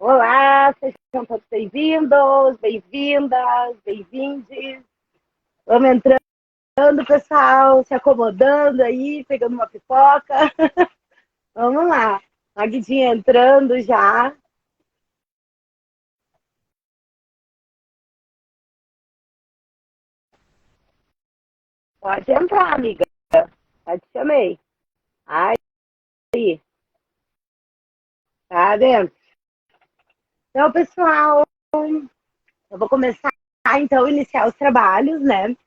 Olá, sejam todos bem-vindos, bem-vindas, bem-vindes. Vamos entrando, pessoal, se acomodando aí, pegando uma pipoca. Vamos lá. A Guidinha entrando já. Pode entrar, amiga. Já te chamei. Aí, tá dentro. Então, pessoal, eu vou começar, então, a iniciar os trabalhos, né?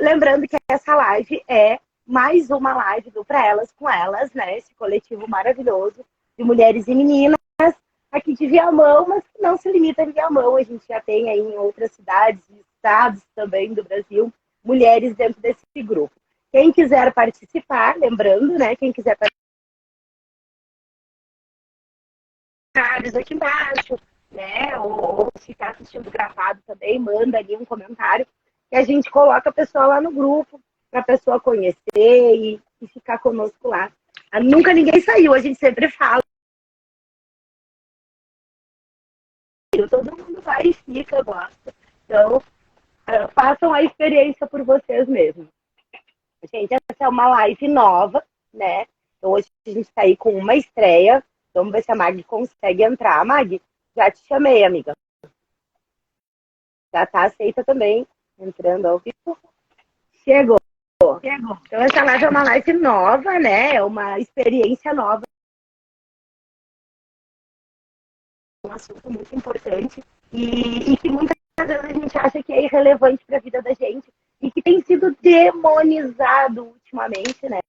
Lembrando que essa live é mais uma live do Pra Elas com Elas, né? Esse coletivo maravilhoso de mulheres e meninas aqui de Viamão, mas que não se limita a Viamão. A gente já tem aí em outras cidades e estados também do Brasil mulheres dentro desse grupo. Quem quiser participar, lembrando, né? Quem quiser participar, aqui embaixo, né? Ou se está assistindo gravado também, manda ali um comentário que a gente coloca a pessoa lá no grupo para a pessoa conhecer e ficar conosco lá. Nunca ninguém saiu, a gente sempre fala. Todo mundo vai e fica, gosta. Então, façam a experiência por vocês mesmos. Gente, essa é uma live nova, né? Então, hoje a gente está aí com uma estreia. Vamos ver se a Mag consegue entrar. Mag, já te chamei, amiga. Já está aceita também, entrando ao vivo. Chegou. Chegou. Então, essa live é uma live nova, né? É uma experiência nova. Um assunto muito importante e que muitas vezes a gente acha que é irrelevante para a vida da gente e que tem sido demonizado ultimamente, né?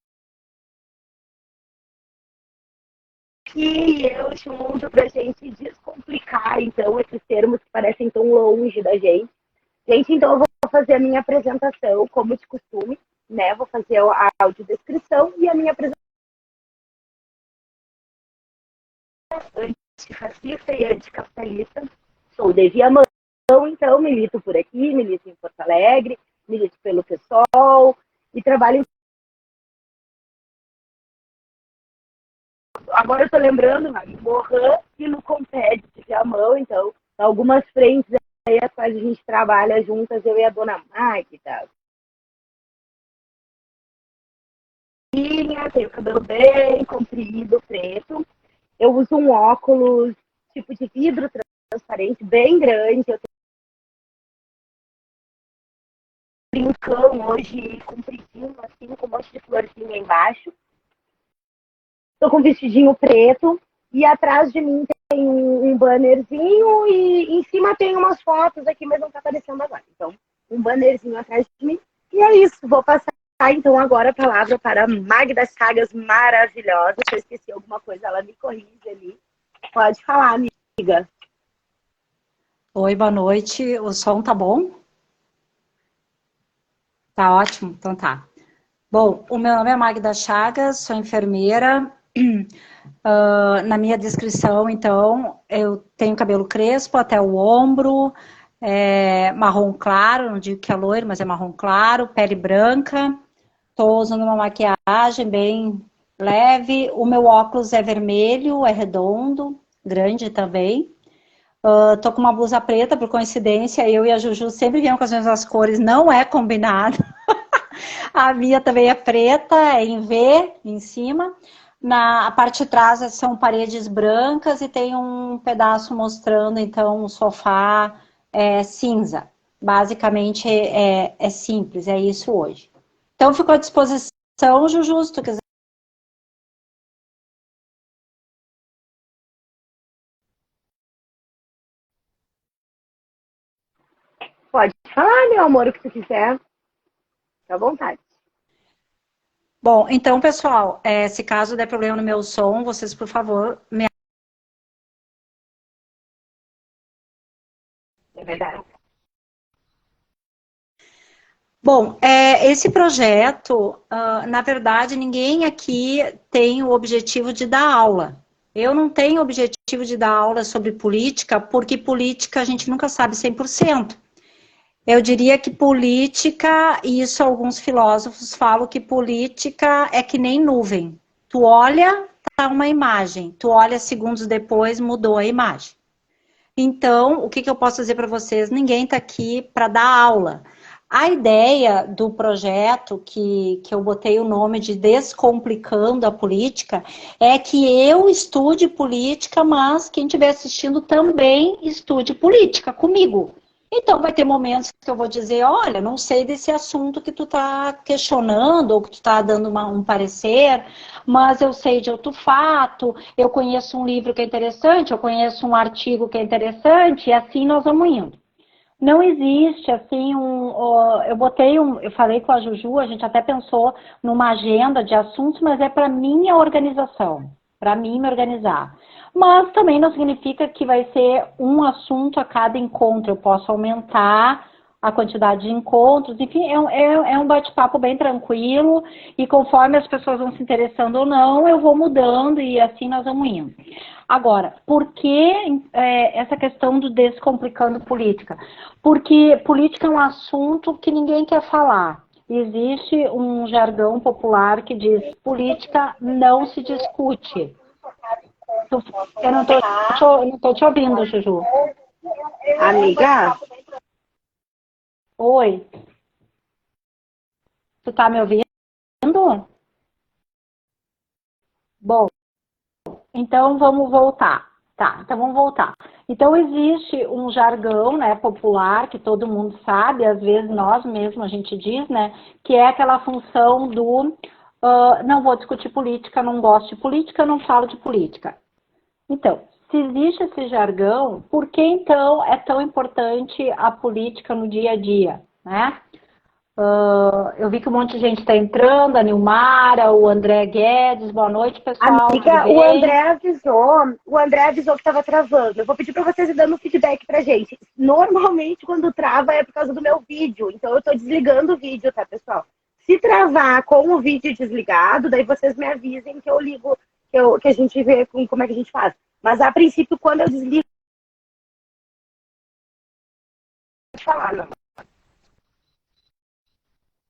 Que eu junto para a gente descomplicar, então, esses termos que parecem tão longe da gente. Gente, então eu vou fazer a minha apresentação, como de costume, né? Vou fazer a audiodescrição e a minha apresentação antifascista e anticapitalista. Sou de Viamão, então milito por aqui, milito em Porto Alegre, milito pelo PSOL e trabalho. Agora eu estou lembrando, em Mohan e no Comped de Viamão, então, algumas frentes aí as quais a gente trabalha juntas, eu e a dona Magda. Tenho o cabelo bem comprido, preto. Eu uso um óculos tipo de vidro transparente, bem grande. Eu tenho um brincão hoje compridinho, assim, com um monte de florzinha embaixo. Estou com um vestidinho preto e atrás de mim tem um bannerzinho e em cima tem umas fotos aqui, mas não está aparecendo agora. Então, um bannerzinho atrás de mim. E é isso, vou passar então agora a palavra para Magda Chagas, maravilhosa. Se eu esqueci alguma coisa, ela me corrige ali. Pode falar, amiga. Oi, boa noite. O som tá bom? Tá ótimo, então tá. Bom, o meu nome é Magda Chagas, sou enfermeira. Na minha descrição, então, eu tenho cabelo crespo até o ombro, marrom claro, não digo que é loiro, mas é marrom claro, pele branca. Estou usando uma maquiagem bem leve. O meu óculos é vermelho, é redondo, grande também. Tô com uma blusa preta, por coincidência, eu e a Juju sempre viemos com as mesmas cores, não é combinado. A minha também é preta, é em V, em cima. Na parte de trás são paredes brancas e tem um pedaço mostrando, então, o sofá cinza. Basicamente é simples, é isso hoje. Então, ficou à disposição, Juju, se tu quiser. Pode falar, meu amor, o que tu quiser. Fica à vontade. Bom, então, pessoal, se caso der problema no meu som, vocês, por favor, me... É verdade. Bom, esse projeto, na verdade, ninguém aqui tem o objetivo de dar aula. Eu não tenho o objetivo de dar aula sobre política, porque política a gente nunca sabe 100%. Eu diria que política, e isso alguns filósofos falam que política é que nem nuvem. Tu olha, uma imagem. Tu olha segundos depois, mudou a imagem. Então, o que eu posso dizer para vocês? Ninguém está aqui para dar aula. A ideia do projeto, que eu botei o nome de Descomplicando a Política, é que eu estude política, mas quem estiver assistindo também estude política comigo. Então, vai ter momentos que eu vou dizer, olha, não sei desse assunto que tu está questionando, ou que tu está dando um parecer, mas eu sei de outro fato, eu conheço um livro que é interessante, eu conheço um artigo que é interessante, e assim nós vamos indo. Não existe, assim, eu falei com a Juju, a gente até pensou numa agenda de assuntos, mas é para minha organização, para mim me organizar. Mas também não significa que vai ser um assunto a cada encontro, eu posso aumentar a quantidade de encontros, enfim, é um bate-papo bem tranquilo, e conforme as pessoas vão se interessando ou não, eu vou mudando e assim nós vamos indo. Agora, por que essa questão do descomplicando política? Porque política é um assunto que ninguém quer falar. Existe um jargão popular que diz política não se discute. Eu não estou te ouvindo, Juju. Amiga? Oi. Tu tá me ouvindo? Bom, então vamos voltar. Tá, então vamos voltar. Então existe um jargão, né, popular, que todo mundo sabe, às vezes nós mesmos a gente diz, né, que é aquela função do não vou discutir política, não gosto de política, não falo de política. Então, se existe esse jargão, por que então é tão importante a política no dia a dia, né? Eu vi que um monte de gente está entrando, a Nilmara, o André Guedes, boa noite, pessoal. Amiga, o André avisou que estava travando. Eu vou pedir para vocês ir dando feedback pra gente. Normalmente, quando trava, é por causa do meu vídeo. Então, eu estou desligando o vídeo, tá, pessoal? Se travar com o vídeo desligado, daí vocês me avisem que eu ligo, que a gente vê como é que a gente faz. Mas, a princípio, quando eu desligo, pode falar, não.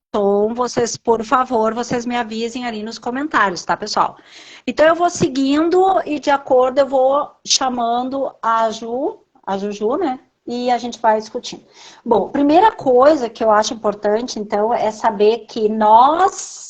Então, vocês, por favor, vocês me avisem ali nos comentários, tá, pessoal? Então, eu vou seguindo e, de acordo, eu vou chamando a Juju, né? E a gente vai discutindo. Bom, primeira coisa que eu acho importante, então, é saber que nós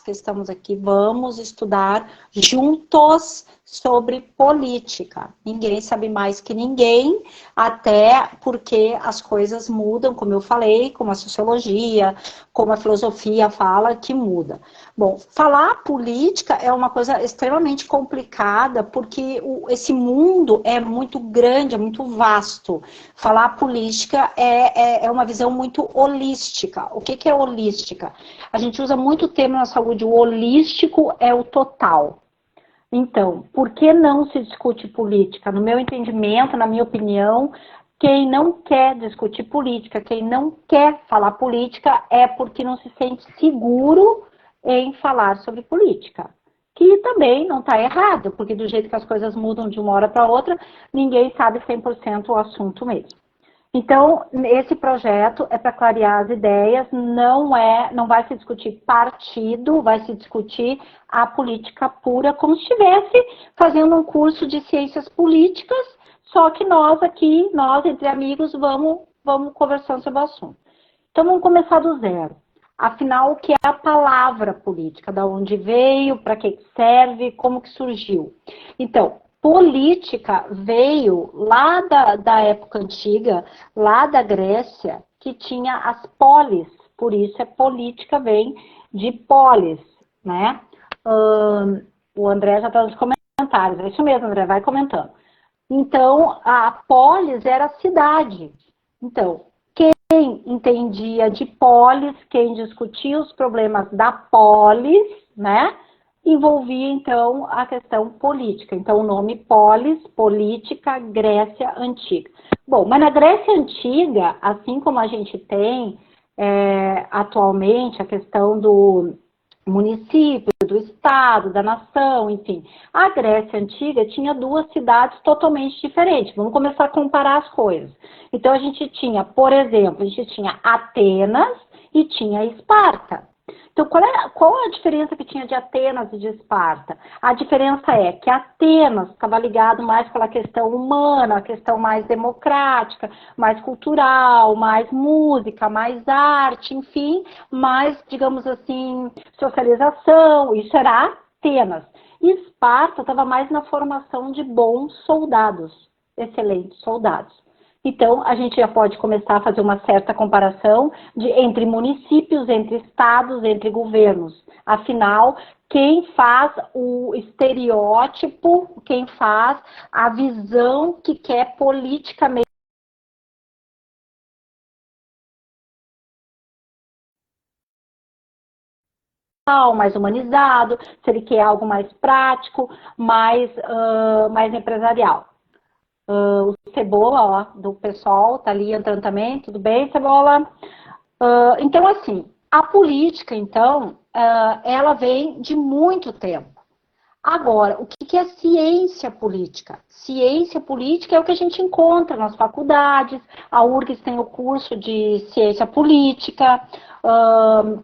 que estamos aqui, vamos estudar juntos sobre política. Ninguém sabe mais que ninguém, até porque as coisas mudam, como eu falei, como a sociologia, como a filosofia fala, que muda. Bom, falar política é uma coisa extremamente complicada, porque esse mundo é muito grande, é muito vasto. Falar política é uma visão muito holística. O que é holística? A gente usa muito termo na saúde, o holístico é o total. Então, por que não se discute política? No meu entendimento, na minha opinião, quem não quer discutir política, quem não quer falar política, é porque não se sente seguro em falar sobre política. Que também não está errado, porque do jeito que as coisas mudam de uma hora para outra, ninguém sabe 100% o assunto mesmo. Então, esse projeto é para clarear as ideias, não vai se discutir partido, vai se discutir a política pura, como se estivesse fazendo um curso de ciências políticas, só que nós aqui, nós entre amigos, vamos conversando sobre o assunto. Então, vamos começar do zero. Afinal, o que é a palavra política? Da onde veio, para que serve, como que surgiu? Então, política veio lá da época antiga, lá da Grécia, que tinha as polis, por isso política vem de polis, né? O André já está nos comentários, é isso mesmo, André, vai comentando. Então, a polis era a cidade. Então, quem entendia de polis, quem discutia os problemas da polis, né? Envolvia, então, a questão política. Então, o nome polis, política, Grécia Antiga. Bom, mas na Grécia Antiga, assim como a gente tem atualmente a questão do município, do estado, da nação, enfim. A Grécia Antiga tinha duas cidades totalmente diferentes. Vamos começar a comparar as coisas. Então, a gente tinha, por exemplo, a gente tinha Atenas e tinha Esparta. Então, qual a diferença que tinha de Atenas e de Esparta? A diferença é que Atenas estava ligado mais com a questão humana, a questão mais democrática, mais cultural, mais música, mais arte, enfim, mais, digamos assim, socialização. Isso era Atenas. E Esparta estava mais na formação de bons soldados, excelentes soldados. Então, a gente já pode começar a fazer uma certa comparação entre municípios, entre estados, entre governos. Afinal, quem faz o estereótipo, quem faz a visão que quer politicamente mais humanizado, se ele quer algo mais prático, mais empresarial. O Cebola, ó, do pessoal, tá ali entrando também. Tudo bem, Cebola? Então, assim, a política, então, ela vem de muito tempo. Agora, o que é ciência política? Ciência política é o que a gente encontra nas faculdades. A URGS tem o curso de ciência política,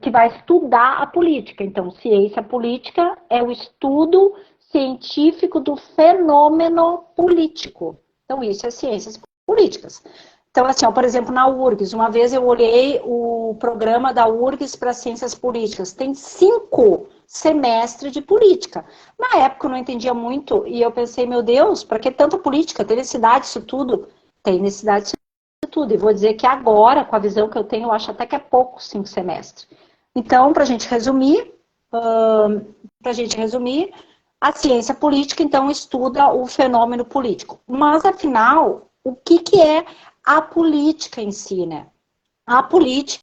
que vai estudar a política. Então, ciência política é o estudo científico do fenômeno político. Então, isso é ciências políticas. Então, assim, ó, por exemplo, na URGS, uma vez eu olhei o programa da URGS para ciências políticas. Tem 5 semestres de política. Na época eu não entendia muito e eu pensei, meu Deus, para que tanta política? Tem necessidade disso tudo? Tem necessidade disso tudo. E vou dizer que agora, com a visão que eu tenho, eu acho até que é pouco 5 semestres. Então, para a gente resumir, a ciência política, então, estuda o fenômeno político. Mas, afinal, o que é a política em si, né? A política,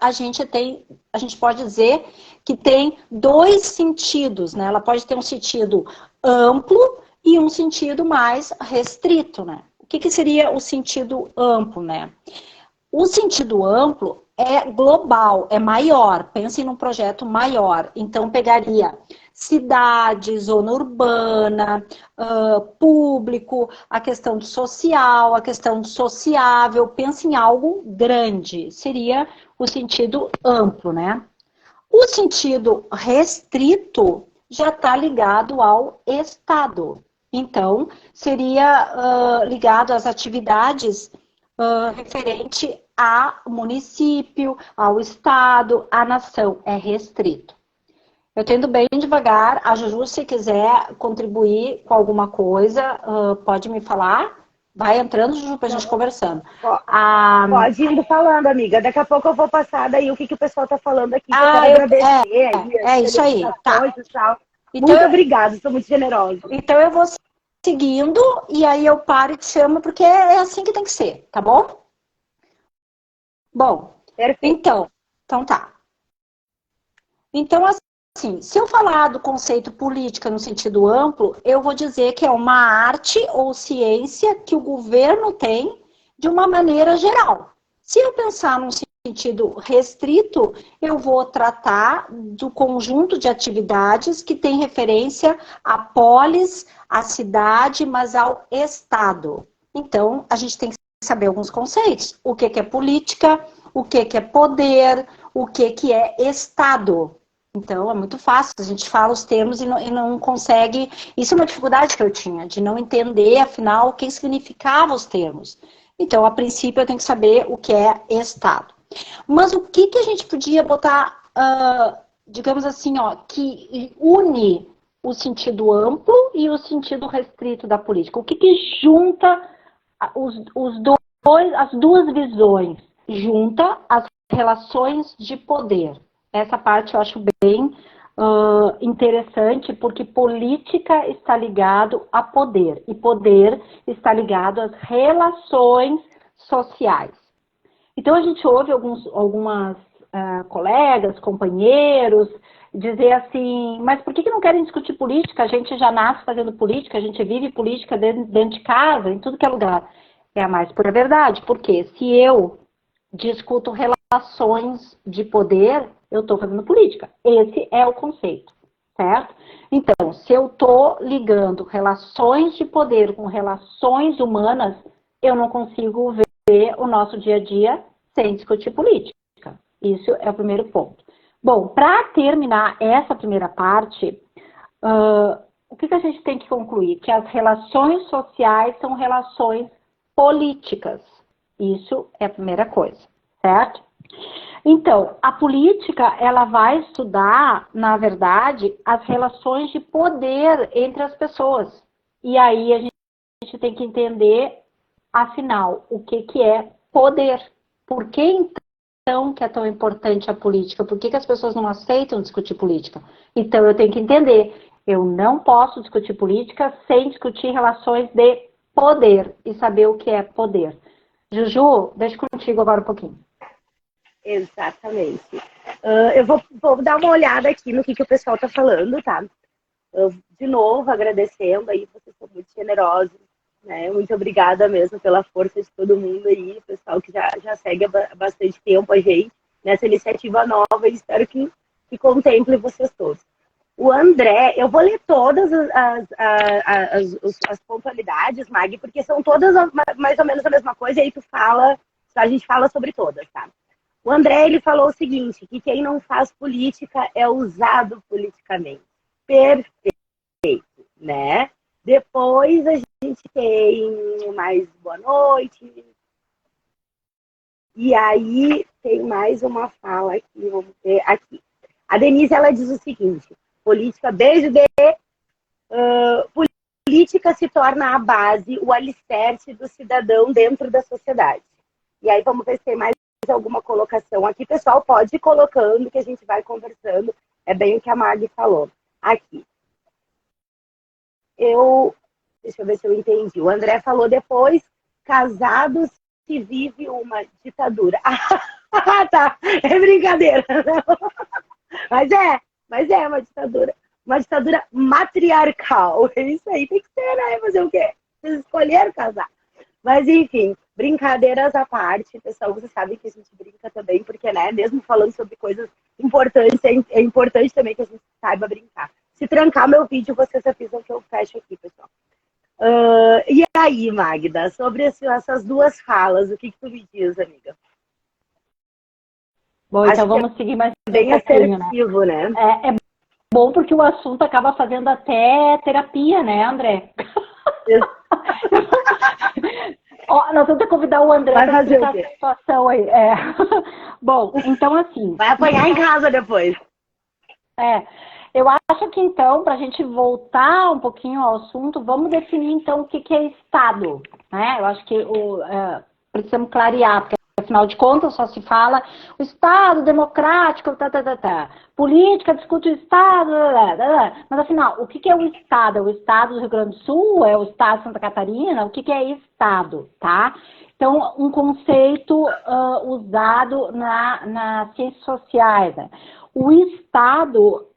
a gente pode dizer que tem 2 sentidos, né? Ela pode ter um sentido amplo e um sentido mais restrito, né? O que seria o sentido amplo, né? O sentido amplo é global, é maior. Pensem num projeto maior. Então, pegaria cidade, zona urbana, público, a questão do social, a questão do sociável. Pense em algo grande. Seria o sentido amplo, né? O sentido restrito já está ligado ao Estado. Então, seria ligado às atividades referente ao município, ao estado, à nação. É restrito. Eu tô indo bem devagar. A Juju, se quiser contribuir com alguma coisa, pode me falar. Vai entrando, Juju, pra gente conversando. Pode ir indo falando, amiga. Daqui a pouco eu vou passar daí o que o pessoal tá falando aqui. Que eu quero agradecer é isso aí. Tá. E tal. Então, muito obrigada, sou muito generosa. Então eu vou seguindo e aí eu paro e te chamo, porque é assim que tem que ser, tá bom? Bom, então tá. Então, assim, se eu falar do conceito política no sentido amplo, eu vou dizer que é uma arte ou ciência que o governo tem de uma maneira geral. Se eu pensar num sentido restrito, eu vou tratar do conjunto de atividades que tem referência à polis, à cidade, mas ao Estado. Então, a gente tem que saber alguns conceitos. O que é política, o que é poder, o que é Estado. Então, é muito fácil, a gente fala os termos e não consegue... Isso é uma dificuldade que eu tinha, de não entender, afinal, o que significava os termos. Então, a princípio, eu tenho que saber o que é Estado. Mas o que a gente podia botar, digamos assim, ó, que une o sentido amplo e o sentido restrito da política? O que junta as duas visões? Junta as relações de poder. Essa parte eu acho bem interessante, porque política está ligado a poder, e poder está ligado às relações sociais. Então, a gente ouve algumas colegas, companheiros, dizer assim, mas por que não querem discutir política? A gente já nasce fazendo política, a gente vive política dentro de casa, em tudo que é lugar. É a mais pura verdade, porque se eu discuto relações de poder, eu estou fazendo política. Esse é o conceito, certo? Então, se eu estou ligando relações de poder com relações humanas, eu não consigo ver o nosso dia a dia sem discutir política. Isso é o primeiro ponto. Bom, para terminar essa primeira parte, o que a gente tem que concluir? Que as relações sociais são relações políticas. Isso é a primeira coisa, certo? Então, a política, ela vai estudar, na verdade, as relações de poder entre as pessoas. E aí a gente tem que entender, afinal, o que é poder. Por que, então, que é tão importante a política? Por que as pessoas não aceitam discutir política? Então, eu tenho que entender, eu não posso discutir política sem discutir relações de poder e saber o que é poder. Juju, deixa contigo agora um pouquinho. Exatamente. Eu vou dar uma olhada aqui no que o pessoal está falando, tá? De novo, agradecendo aí, vocês são muito generosos, né? Muito obrigada mesmo pela força de todo mundo aí, pessoal que já segue há bastante tempo a gente nessa iniciativa nova e espero que contemple vocês todos. O André, eu vou ler todas as pontualidades, Mag, porque são todas mais ou menos a mesma coisa, e aí a gente fala sobre todas, tá? O André, ele falou o seguinte, que quem não faz política é usado politicamente. Perfeito, né? Depois a gente tem mais boa noite. E aí tem mais uma fala aqui, vamos ver aqui. A Denise, ela diz o seguinte, política, beijo de... política se torna a base, o alicerce do cidadão dentro da sociedade. E aí vamos ver se tem mais alguma colocação aqui. Pessoal, pode ir colocando que a gente vai conversando. É bem o que a Mag falou. Aqui. Deixa eu ver se eu entendi. O André falou depois, casados se vive uma ditadura. Ah, tá. É brincadeira. Mas é uma ditadura. Uma ditadura matriarcal. É isso aí, tem que ser, né? Fazer o quê? Vocês escolheram casar. Mas, enfim, brincadeiras à parte, pessoal, vocês sabem que a gente brinca também, porque, né, mesmo falando sobre coisas importantes, é importante também que a gente saiba brincar. Se trancar meu vídeo, vocês avisam que eu fecho aqui, pessoal. E aí, Magda, sobre essas duas falas, o que tu me diz, amiga? Bom, Acho então vamos seguir mais bem um pouquinho, assertivo, né? É bom porque o assunto acaba fazendo até terapia, né, André? Ó, nós vamos ter que convidar o André para explicar essa situação aí. Bom, então assim... Vai apanhar em casa depois. Eu acho que então, para a gente voltar um pouquinho ao assunto, vamos definir então o que é Estado, né? Eu acho que precisamos clarear, porque afinal de contas só se fala o Estado democrático, política discute o Estado, mas afinal, o que é o Estado? É o Estado do Rio Grande do Sul? É o Estado de Santa Catarina? O que é Estado, tá? Então, um conceito usado nas ciências sociais, né? O Estado,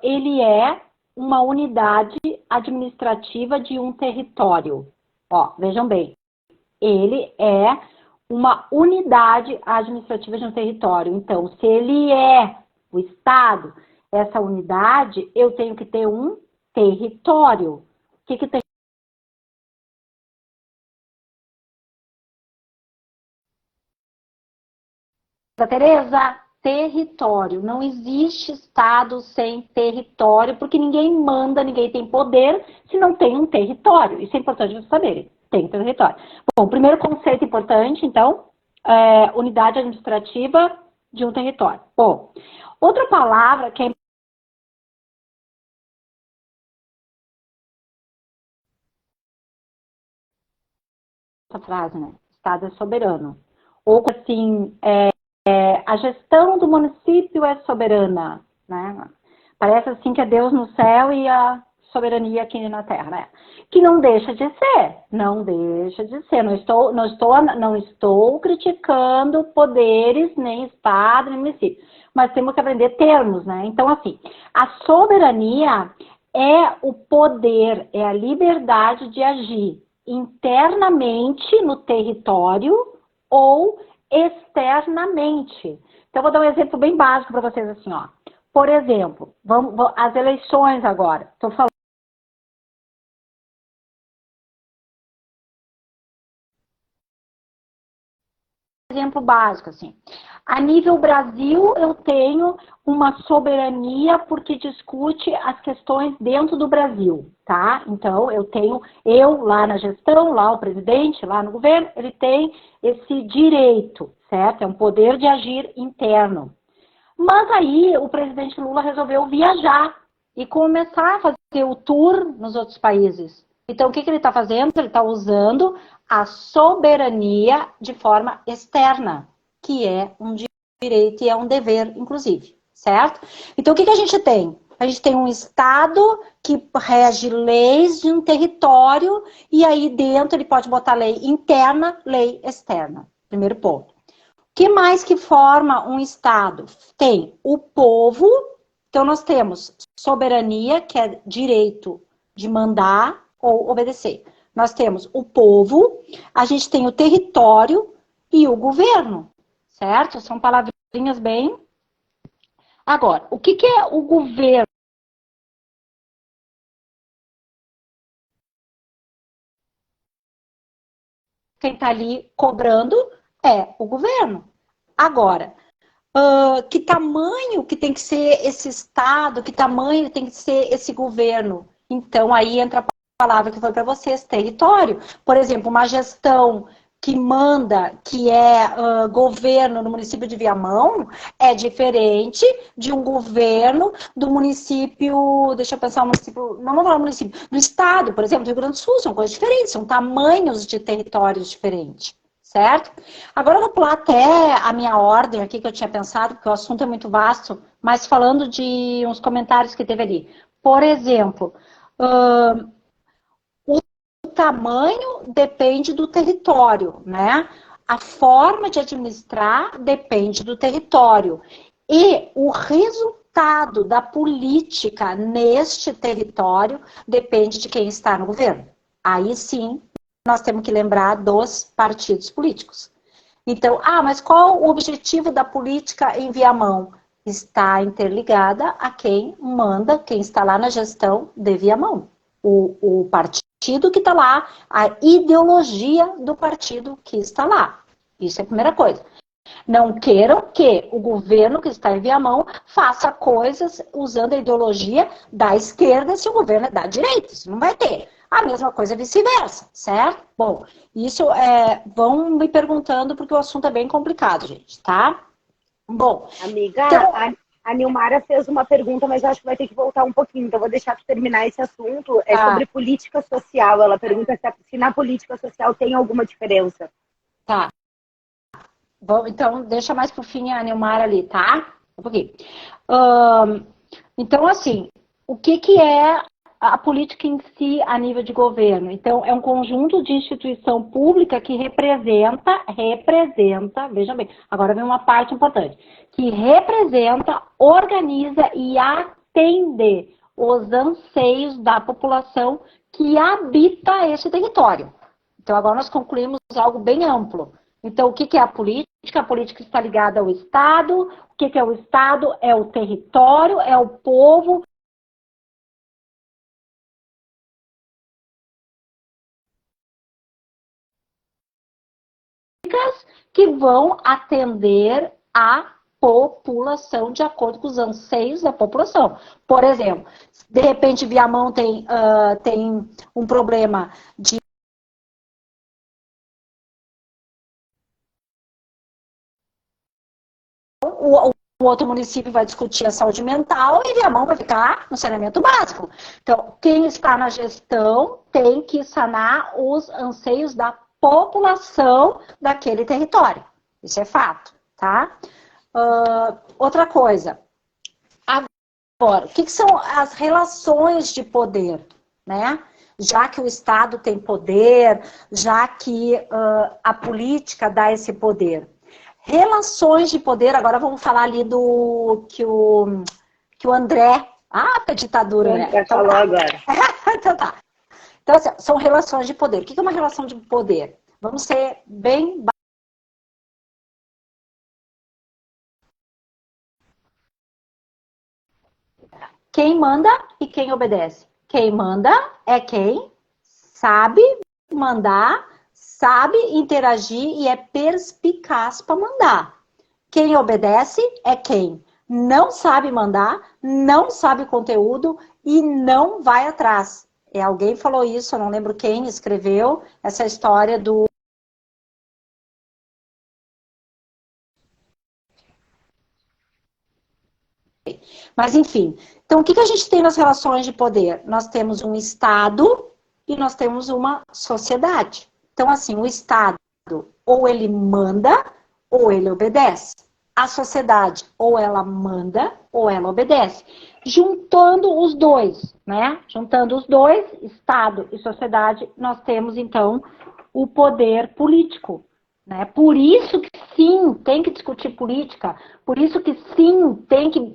ele é uma unidade administrativa de um território. Ó, vejam bem, ele é uma unidade administrativa de um território. Então, se ele é o Estado, essa unidade, eu tenho que ter um território. O que tem? Tereza, território. Não existe Estado sem território, porque ninguém manda, ninguém tem poder se não tem um território. Isso é importante vocês saberem. Tem território. Bom, primeiro conceito importante, então, unidade administrativa de um território. Bom, outra palavra que é essa frase, né? Estado é soberano. Ou assim, a gestão do município é soberana, né? Parece assim que é Deus no céu e a soberania aqui na terra, né? Que não deixa de ser, não deixa de ser. Não estou criticando poderes, nem Estado, nem município. Mas temos que aprender termos, né? Então, assim, a soberania é o poder, é a liberdade de agir internamente no território ou externamente. Então, vou dar um exemplo bem básico para vocês assim, ó. Por exemplo, as eleições agora. Estou falando exemplo básico, assim. A nível Brasil, eu tenho uma soberania porque discute as questões dentro do Brasil, tá? Então, eu lá na gestão, lá o presidente, lá no governo, ele tem esse direito, certo? É um poder de agir interno. Mas aí, o presidente Lula resolveu viajar e começar a fazer o tour nos outros países. Então, o que ele está fazendo? Ele está usando a soberania de forma externa, que é um direito e é um dever, inclusive, certo? Então, o que a gente tem? A gente tem um Estado que rege leis de um território e aí dentro ele pode botar lei interna, lei externa. Primeiro ponto. O que mais que forma um Estado? Tem o povo, então nós temos soberania, que é direito de mandar ou obedecer. Nós temos o povo, a gente tem o território e o governo, certo? São palavrinhas bem... Agora, o que é o governo? Quem está ali cobrando é o governo. Agora, que tamanho que tem que ser esse Estado, que tamanho tem que ser esse governo? Então, aí entra a palavra que foi para vocês, território. Por exemplo, uma gestão que manda, que é governo no município de Viamão, é diferente de um governo do município, deixa eu pensar, município, não vou falar município, do estado, por exemplo, do Rio Grande do Sul, são coisas diferentes, são tamanhos de territórios diferentes, certo? Agora eu vou pular até a minha ordem aqui que eu tinha pensado, porque o assunto é muito vasto, mas falando de uns comentários que teve ali. Por exemplo, o tamanho depende do território, né? A forma de administrar depende do território. E o resultado da política neste território depende de quem está no governo. Aí sim, nós temos que lembrar dos partidos políticos. Então, mas qual o objetivo da política em Viamão? Está interligada a quem manda, quem está lá na gestão de Viamão. O partido que está lá, a ideologia do partido que está lá. Isso é a primeira coisa. Não queiram que o governo que está em Viamão faça coisas usando a ideologia da esquerda se o governo é da direita. Isso não vai ter. A mesma coisa vice-versa, certo? Bom, isso vão me perguntando porque o assunto é bem complicado, gente, tá? Bom, amiga, então, a Nilmara fez uma pergunta, mas eu acho que vai ter que voltar um pouquinho, então vou deixar para terminar esse assunto. É sobre política social. Ela pergunta se na política social tem alguma diferença. Tá. Bom, então, deixa mais pro fim a Nilmara ali, tá? Um pouquinho. Então, assim, o que é a política em si a nível de governo? Então, é um conjunto de instituição pública que representa, veja bem, agora vem uma parte importante, que representa, organiza e atende os anseios da população que habita esse território. Então, agora nós concluímos algo bem amplo. Então, o que é a política? A política está ligada ao Estado. O que é o Estado? É o território, é o povo. Que vão atender a população de acordo com os anseios da população. Por exemplo, de repente, Viamão tem um problema de o outro município vai discutir a saúde mental e Viamão vai ficar no saneamento básico. Então, quem está na gestão tem que sanar os anseios da população daquele território. Isso é fato, tá? Outra coisa. Agora, o que são as relações de poder, né? Já que o Estado tem poder, já que a política dá esse poder. Relações de poder, agora vamos falar ali do que o André... a ditadura, né? Então, falou agora. Então tá. Então, assim, são relações de poder. O que é uma relação de poder? Vamos ser bem... Quem manda e quem obedece? Quem manda é quem sabe mandar, sabe interagir e é perspicaz para mandar. Quem obedece é quem não sabe mandar, não sabe conteúdo e não vai atrás. Alguém falou isso, eu não lembro quem escreveu essa história do... Mas, enfim. Então, o que a gente tem nas relações de poder? Nós temos um Estado e nós temos uma sociedade. Então, assim, o Estado, ou ele manda, ou ele obedece. A sociedade, ou ela manda, ou ela obedece. Juntando os dois, né? Juntando os dois, Estado e sociedade, nós temos, então, o poder político. Né? Por isso que sim, tem que discutir política, por isso que sim,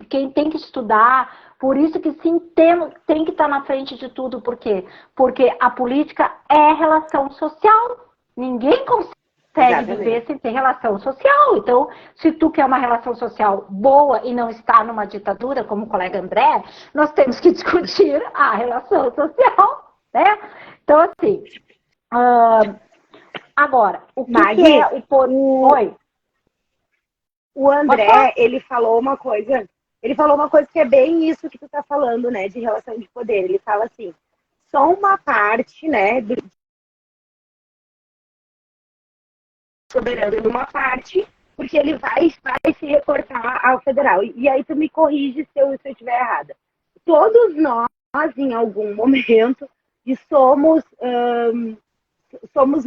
quem tem que estudar, por isso que sim, tem que estar na frente de tudo. Por quê? Porque a política é relação social. Ninguém consegue viver sem ter relação social. Então, se tu quer uma relação social boa e não está numa ditadura, como o colega André, nós temos que discutir a relação social, né? Então, assim... Agora, o que, Magui, que é o poder? Oi. O André, ele falou uma coisa que é bem isso que tu tá falando, né, de relação de poder. Ele fala assim, só uma parte, né, do soberano de uma parte, porque ele vai se reportar ao federal. E aí tu me corrige se eu estiver errada. Todos nós, em algum momento, somos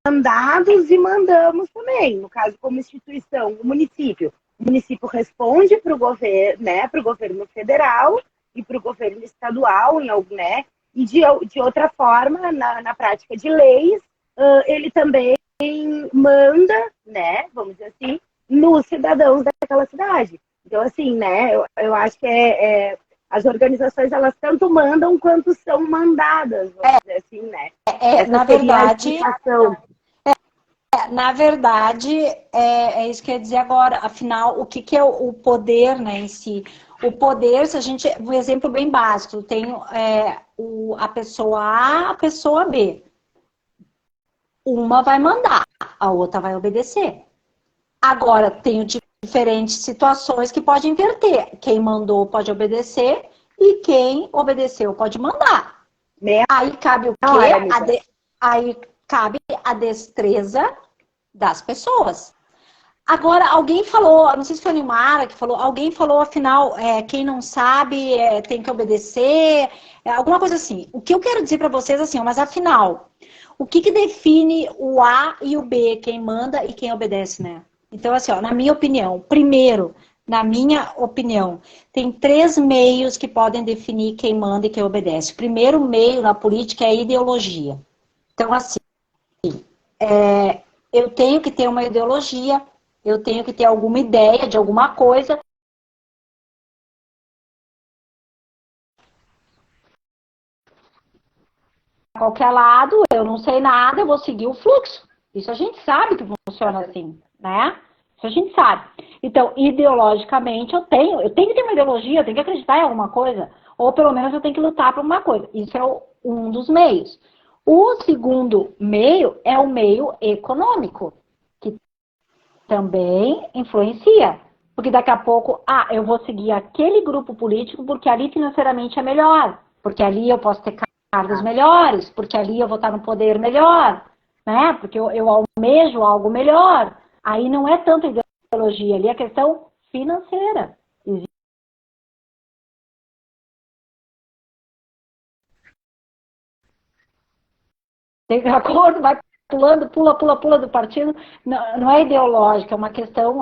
mandados e mandamos também, no caso, como instituição, o município. O município responde para o governo, né, para o governo federal e para o governo estadual, né, e de outra forma, na prática de leis, ele também manda, né, vamos dizer assim, nos cidadãos daquela cidade. Então, assim, né, eu acho que as organizações, elas tanto mandam quanto são mandadas, vamos dizer assim, né? Na verdade, é isso que eu ia dizer agora. Afinal, o que é o poder, né, em si? O poder, se a gente... Um exemplo bem básico. Tem a pessoa A, a pessoa B. Uma vai mandar, a outra vai obedecer. Agora, tem diferentes situações que podem inverter. Quem mandou pode obedecer e quem obedeceu pode mandar. Aí cabe o quê? Aí cabe a destreza das pessoas. Agora, alguém falou, não sei se foi a Nilmara que falou, alguém falou, afinal, quem não sabe tem que obedecer, alguma coisa assim. O que eu quero dizer para vocês, assim, mas afinal, o que define o A e o B, quem manda e quem obedece, né? Então, assim, ó, na minha opinião, primeiro, na minha opinião, tem 3 meios que podem definir quem manda e quem obedece. O primeiro meio na política é a ideologia. Então, assim, eu tenho que ter uma ideologia, eu tenho que ter alguma ideia de alguma coisa. Qualquer lado, eu não sei nada, eu vou seguir o fluxo. Isso a gente sabe que funciona assim, né? Isso a gente sabe. Então, ideologicamente, eu tenho que ter uma ideologia, eu tenho que acreditar em alguma coisa, ou pelo menos eu tenho que lutar por uma coisa. Isso é um dos meios. O segundo meio é o meio econômico, que também influencia. Porque daqui a pouco, eu vou seguir aquele grupo político porque ali financeiramente é melhor, porque ali eu posso ter cargos melhores, porque ali eu vou estar no poder melhor, né? Porque eu almejo algo melhor. Aí não é tanto ideologia, ali é questão financeira. Tem acordo, vai pulando, pula do partido. Não é ideológica, é uma questão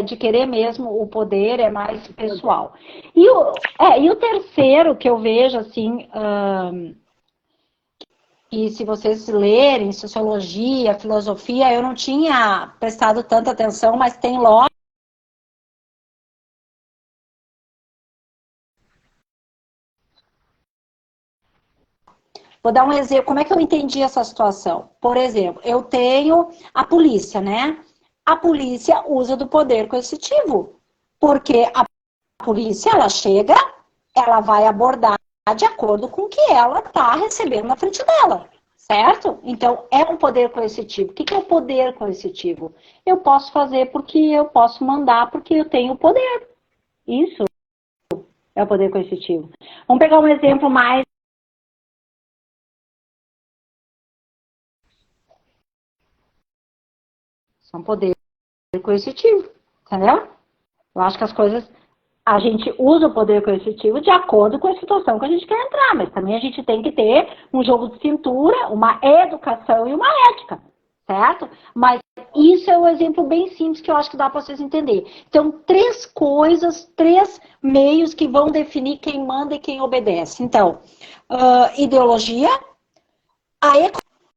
de querer mesmo o poder, é mais pessoal. E o terceiro que eu vejo, assim, que se vocês lerem sociologia, filosofia, eu não tinha prestado tanta atenção, mas tem lógica. Vou dar um exemplo, como é que eu entendi essa situação? Por exemplo, eu tenho a polícia, né? A polícia usa do poder coercitivo, porque a polícia, ela chega, ela vai abordar de acordo com o que ela está recebendo na frente dela, certo? Então, é um poder coercitivo. O que é o poder coercitivo? Eu posso fazer porque eu posso mandar, porque eu tenho poder. Isso é o poder coercitivo. Vamos pegar um exemplo mais. É um poder coercitivo, entendeu? Eu acho que as coisas, a gente usa o poder coercitivo de acordo com a situação que a gente quer entrar, mas também a gente tem que ter um jogo de cintura, uma educação e uma ética, certo? Mas isso é um exemplo bem simples que eu acho que dá para vocês entenderem. Então, 3 coisas, 3 meios que vão definir quem manda e quem obedece. Então, ideologia, a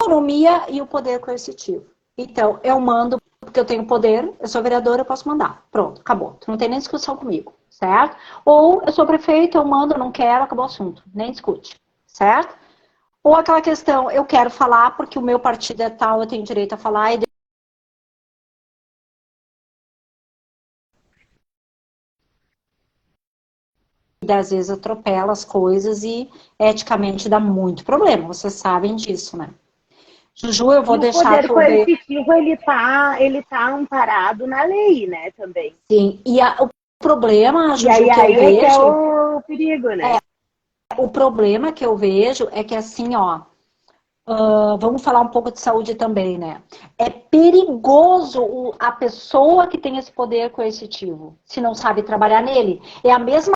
economia e o poder coercitivo. Então, eu mando porque eu tenho poder, eu sou vereadora, eu posso mandar. Pronto, acabou. Tu não tem nem discussão comigo, certo? Ou eu sou prefeito, eu mando, eu não quero, acabou o assunto. Nem discute, certo? Ou aquela questão, eu quero falar porque o meu partido é tal, eu tenho direito a falar e às vezes atropela as coisas e eticamente dá muito problema. Vocês sabem disso, né? Juju, eu vou E o deixar poder tu ver. coercitivo, ele tá amparado na lei, né, também. Sim, e o problema, E Juju, aí, que eu aí é que é vejo, o perigo, né? o problema que eu vejo é que assim, ó, vamos falar um pouco de saúde também, né? É perigoso a pessoa que tem esse poder coercitivo, se não sabe trabalhar nele. É a mesma,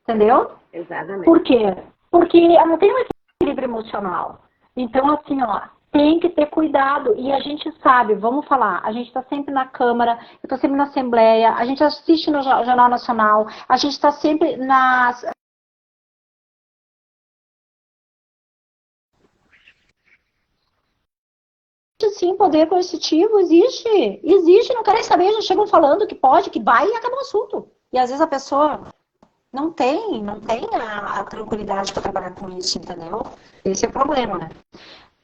entendeu? Exatamente. Por quê? Porque ela tem um equilíbrio emocional. Então, assim, ó, tem que ter cuidado. E a gente sabe, vamos falar, a gente está sempre na Câmara, eu estou sempre na Assembleia, a gente assiste no Jornal Nacional, a gente está sempre nas. Sim, poder coercitivo existe. Existe, não querem saber, já chegam falando que pode, que vai e acaba o assunto. E às vezes a pessoa não tem a tranquilidade para trabalhar com isso, entendeu? Esse é o problema, né?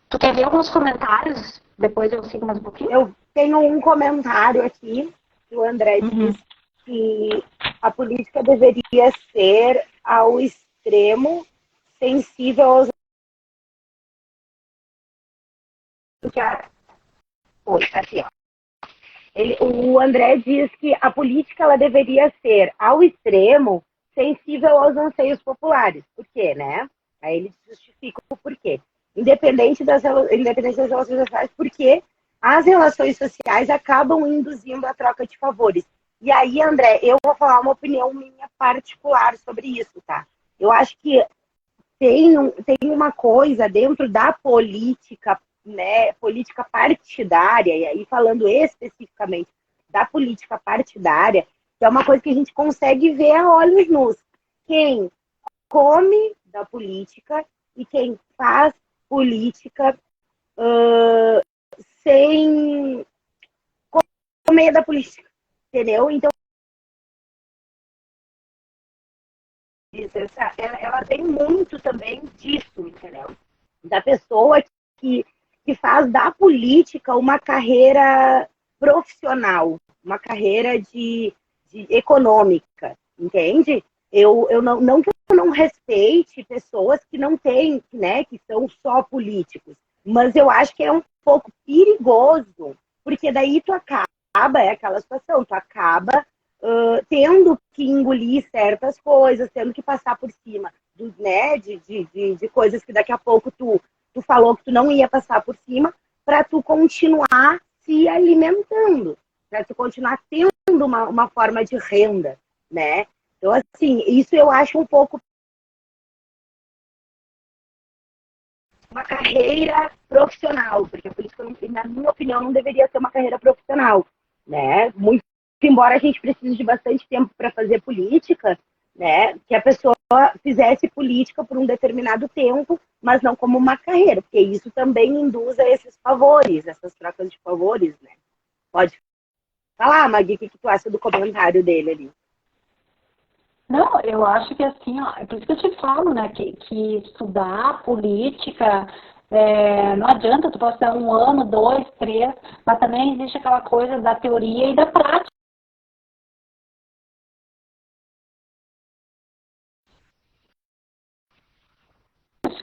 Tu quer ver alguns comentários? Depois eu sigo mais um pouquinho? Eu tenho um comentário aqui que o André Uhum. diz que a política deveria ser ao extremo sensível aos. Assim, ó. O André diz que a política ela deveria ser ao extremo sensível aos anseios populares. Por quê, né? Aí ele justifica o porquê. Independente das relações sociais, porque as relações sociais acabam induzindo a troca de favores. E aí, André, eu vou falar uma opinião minha particular sobre isso, tá? Eu acho que tem uma coisa dentro da política, né, política partidária, e aí falando especificamente da política partidária, que é uma coisa que a gente consegue ver a olhos nus. Quem come da política e quem faz política sem comer da política, entendeu? Então, ela tem muito também disso, entendeu? Da pessoa que, que faz da política uma carreira profissional, uma carreira de econômica, entende? Eu não que eu não respeite pessoas que não têm, né, que são só políticos, mas eu acho que é um pouco perigoso, porque daí tu acaba, é aquela situação, tu acaba tendo que engolir certas coisas, tendo que passar por cima né, de coisas que daqui a pouco tu falou que tu não ia passar por cima, para tu continuar se alimentando, para tu continuar tendo uma forma de renda, né? Então, assim, isso eu acho um pouco uma carreira profissional, porque a política, na minha opinião, não deveria ser uma carreira profissional, né? Muito embora a gente precise de bastante tempo para fazer política, né? Que a pessoa fizesse política por um determinado tempo, mas não como uma carreira, porque isso também induz a esses favores, essas trocas de favores, né? Pode falar, Magui, o que tu acha do comentário dele ali? Não, eu acho que assim, ó, é por isso que eu te falo, né, que estudar política, não adianta, tu pode dar 1 ano, 2, 3, mas também existe aquela coisa da teoria e da prática.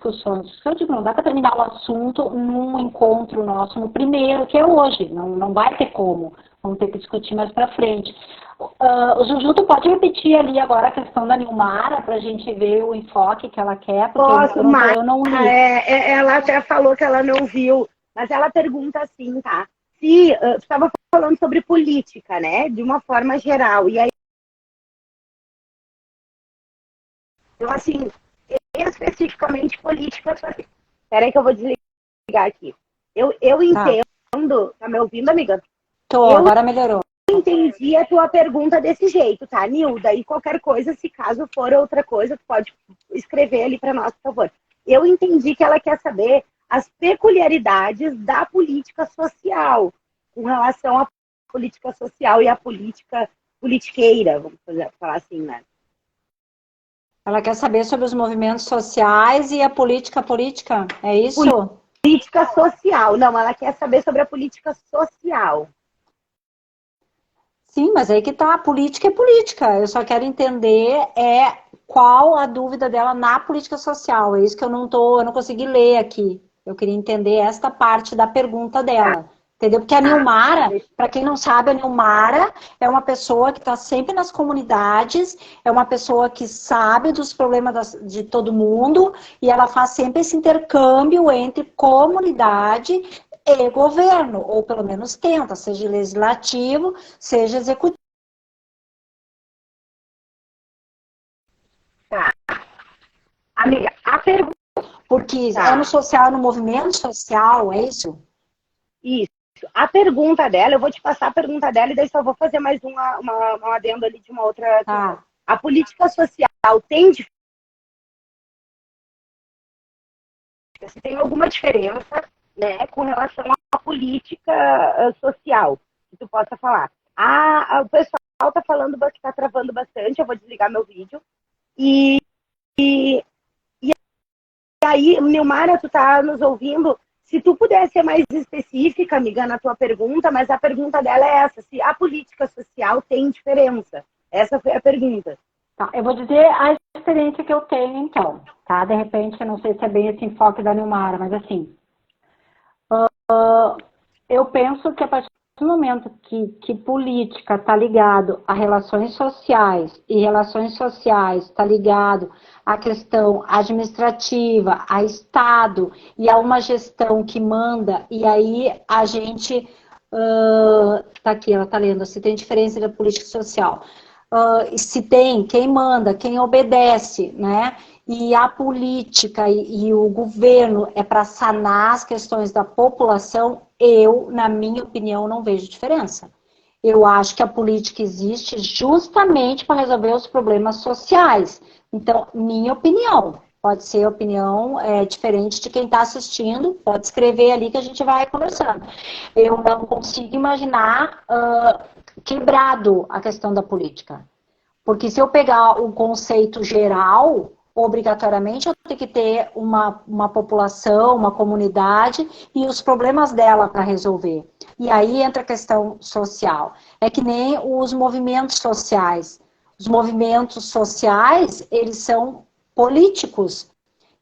discussões. Eu digo, não dá para terminar o assunto num encontro nosso, no primeiro, que é hoje. Não vai ter como. Vamos ter que discutir mais para frente. O Juju, tu pode repetir ali agora a questão da Nilmara, para a gente ver o enfoque que ela quer, porque Posso, eu não li. ela até falou que ela não viu, mas ela pergunta assim, tá? Se tu estava falando sobre política, né? De uma forma geral. E aí, eu, assim, especificamente política. Espera aí que eu vou desligar aqui. Eu Tá. entendo. Tá me ouvindo, amiga? Tô, Eu agora melhorou. entendi a tua pergunta desse jeito, tá, Nilda? E qualquer coisa, se caso for outra coisa, tu pode escrever ali para nós, por favor. Eu entendi que ela quer saber as peculiaridades da política social com relação à política social e à política politiqueira, vamos falar assim, né? Ela quer saber sobre os movimentos sociais e a política, é isso? Política social. Não, ela quer saber sobre a política social. Sim, mas aí que tá, a política é política. Eu só quero entender qual a dúvida dela na política social. É isso que eu não consegui ler aqui. Eu queria entender esta parte da pergunta dela. Entendeu? Porque a Nilmara, para quem não sabe, a Nilmara é uma pessoa que está sempre nas comunidades, é uma pessoa que sabe dos problemas de todo mundo e ela faz sempre esse intercâmbio entre comunidade e governo, ou pelo menos tenta, seja legislativo, seja executivo. Tá. Amiga, a pergunta. Porque é no Tá. social, no movimento social, é isso? Isso. A pergunta dela, eu vou te passar a pergunta dela e daí só vou fazer mais um adendo ali de uma outra questão. Tá. A política social se tem alguma diferença, né, com relação à política social, que tu possa falar. O pessoal está falando que está travando bastante, eu vou desligar meu vídeo. E aí, Nilmara, tu tá nos ouvindo? Se tu puder ser mais específica, amiga, na tua pergunta, mas a pergunta dela é essa, se a política social tem diferença. Essa foi a pergunta. Tá, eu vou dizer a experiência que eu tenho, então, tá? De repente, eu não sei se é bem esse enfoque da Nilmara, mas assim, eu penso que a partir do momento que política está ligado a relações sociais e relações sociais está ligado à questão administrativa, a Estado e a uma gestão que manda, e aí a gente tá aqui, ela tá lendo, se tem diferença da política social. Se tem, quem manda, quem obedece, né? E a política e o governo é para sanar as questões da população, eu, na minha opinião, não vejo diferença. Eu acho que a política existe justamente para resolver os problemas sociais. Então, minha opinião, pode ser opinião diferente de quem está assistindo, pode escrever ali que a gente vai conversando. Eu não consigo imaginar quebrado a questão da política. Porque se eu pegar o conceito geral, obrigatoriamente eu tenho que ter uma população, uma comunidade e os problemas dela para resolver. E aí entra a questão social. É que nem os movimentos sociais. Os movimentos sociais, eles são políticos.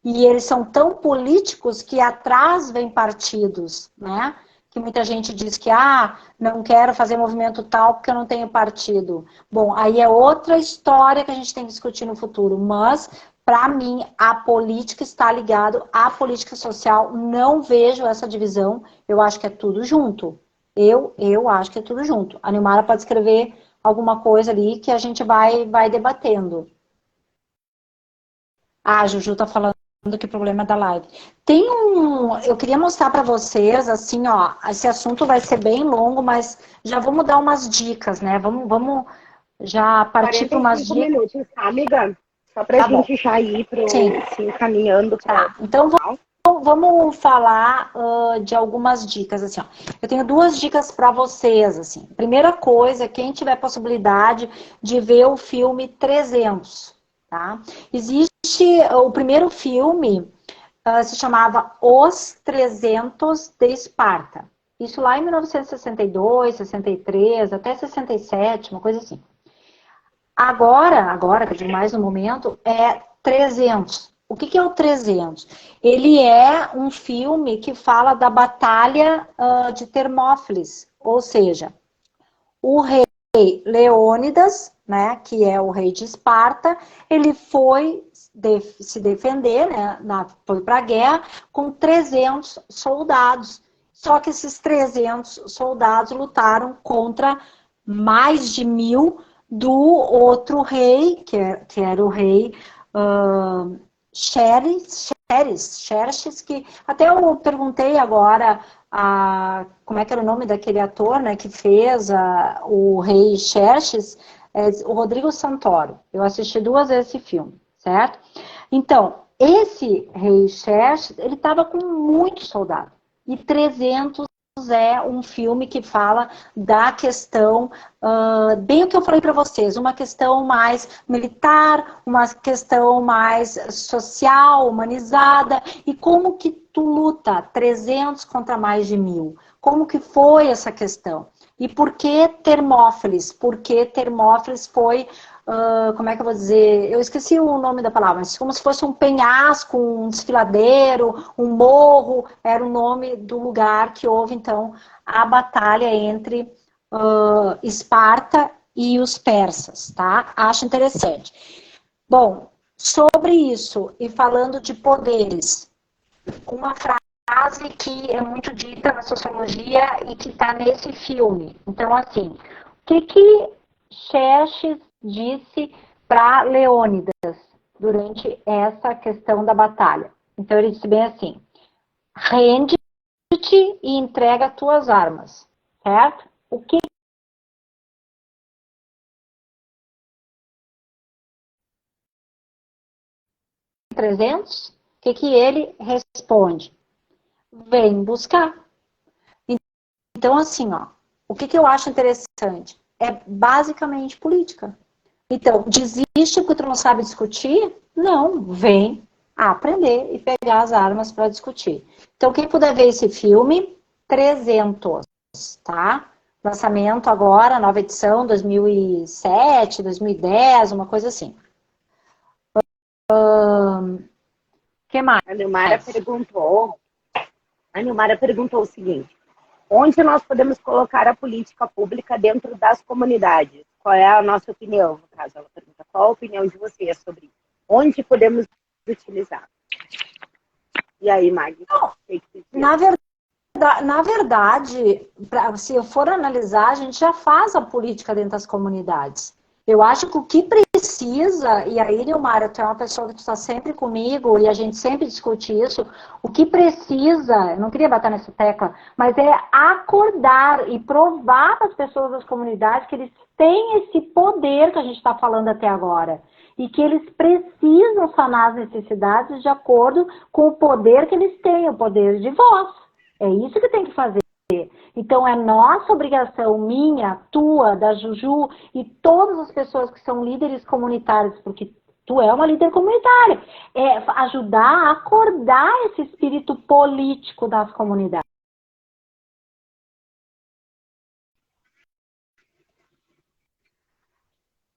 E eles são tão políticos que atrás vem partidos, né? Que muita gente diz que, não quero fazer movimento tal porque eu não tenho partido. Bom, aí é outra história que a gente tem que discutir no futuro, mas, para mim, a política está ligada à política social, não vejo essa divisão, eu acho que é tudo junto. Eu acho que é tudo junto. A Nilmara pode escrever alguma coisa ali que a gente vai debatendo. A Juju tá falando que o problema é da live. Eu queria mostrar para vocês, assim, ó, esse assunto vai ser bem longo, mas já vamos dar umas dicas, né? Vamos já partir para umas dicas. 45 minutos, tá, amiga? Só pra gente já ir se encaminhando. Tá, então vamos falar de algumas dicas, assim, ó. Eu tenho 2 dicas para vocês, assim. Primeira coisa, quem tiver possibilidade de ver o filme 300, tá? Existe o primeiro filme, se chamava Os 300 de Esparta. Isso lá em 1962, 63, até 67, uma coisa assim. Agora, que eu digo mais no momento, é 300. O que é o 300? Ele é um filme que fala da batalha de Termófilis, ou seja, o rei Leônidas, né, que é o rei de Esparta, ele foi se defender, né, foi para a guerra com 300 soldados. Só que esses 300 soldados lutaram contra mais de 1000 do outro rei, que era o rei Xerxes, que até eu perguntei agora como é que era o nome daquele ator, né, que fez o rei Xerxes, o Rodrigo Santoro. Eu assisti 2 vezes esse filme, certo? Então, esse rei Xerxes, ele estava com muitos soldados, e 300 é um filme que fala da questão, bem o que eu falei para vocês, uma questão mais militar, uma questão mais social, humanizada, e como que tu luta 300 contra mais de 1000? Como que foi essa questão? E por que Termófilis? Porque Termófilis foi, como é que eu vou dizer? Eu esqueci o nome da palavra, mas como se fosse um penhasco, um desfiladeiro, um morro, era o nome do lugar que houve, então, a batalha entre Esparta e os persas, tá? Acho interessante. Bom, sobre isso, e falando de poderes, uma frase que é muito dita na sociologia e que está nesse filme. Então, assim, o que Xerxes disse para Leônidas durante essa questão da batalha? Então, ele disse bem assim: rende-te e entrega tuas armas, certo? O que 300? O que ele responde? Vem buscar. Então, assim, ó, o que eu acho interessante? É basicamente política. Então, desiste porque tu não sabe discutir? Não, vem aprender e pegar as armas para discutir. Então, quem puder ver esse filme, 300, tá? Lançamento agora, nova edição, 2007, 2010, uma coisa assim. Que mais? A Nilmara perguntou o seguinte: onde nós podemos colocar a política pública dentro das comunidades? Qual é a nossa opinião? No caso, ela pergunta qual a opinião de vocês sobre isso. Onde podemos utilizar? E aí, Maggie? Na verdade, se eu for analisar, a gente já faz a política dentro das comunidades. Eu acho que o que precisa, e aí, Nilmara, tu é uma pessoa que está sempre comigo e a gente sempre discute isso, o que precisa, eu não queria bater nessa tecla, mas é acordar e provar para as pessoas das comunidades que eles têm esse poder que a gente está falando até agora. E que eles precisam sanar as necessidades de acordo com o poder que eles têm, o poder de voz. É isso que tem que fazer. Então, é nossa obrigação, minha, tua, da Juju e todas as pessoas que são líderes comunitários, porque tu é uma líder comunitária, é ajudar a acordar esse espírito político das comunidades.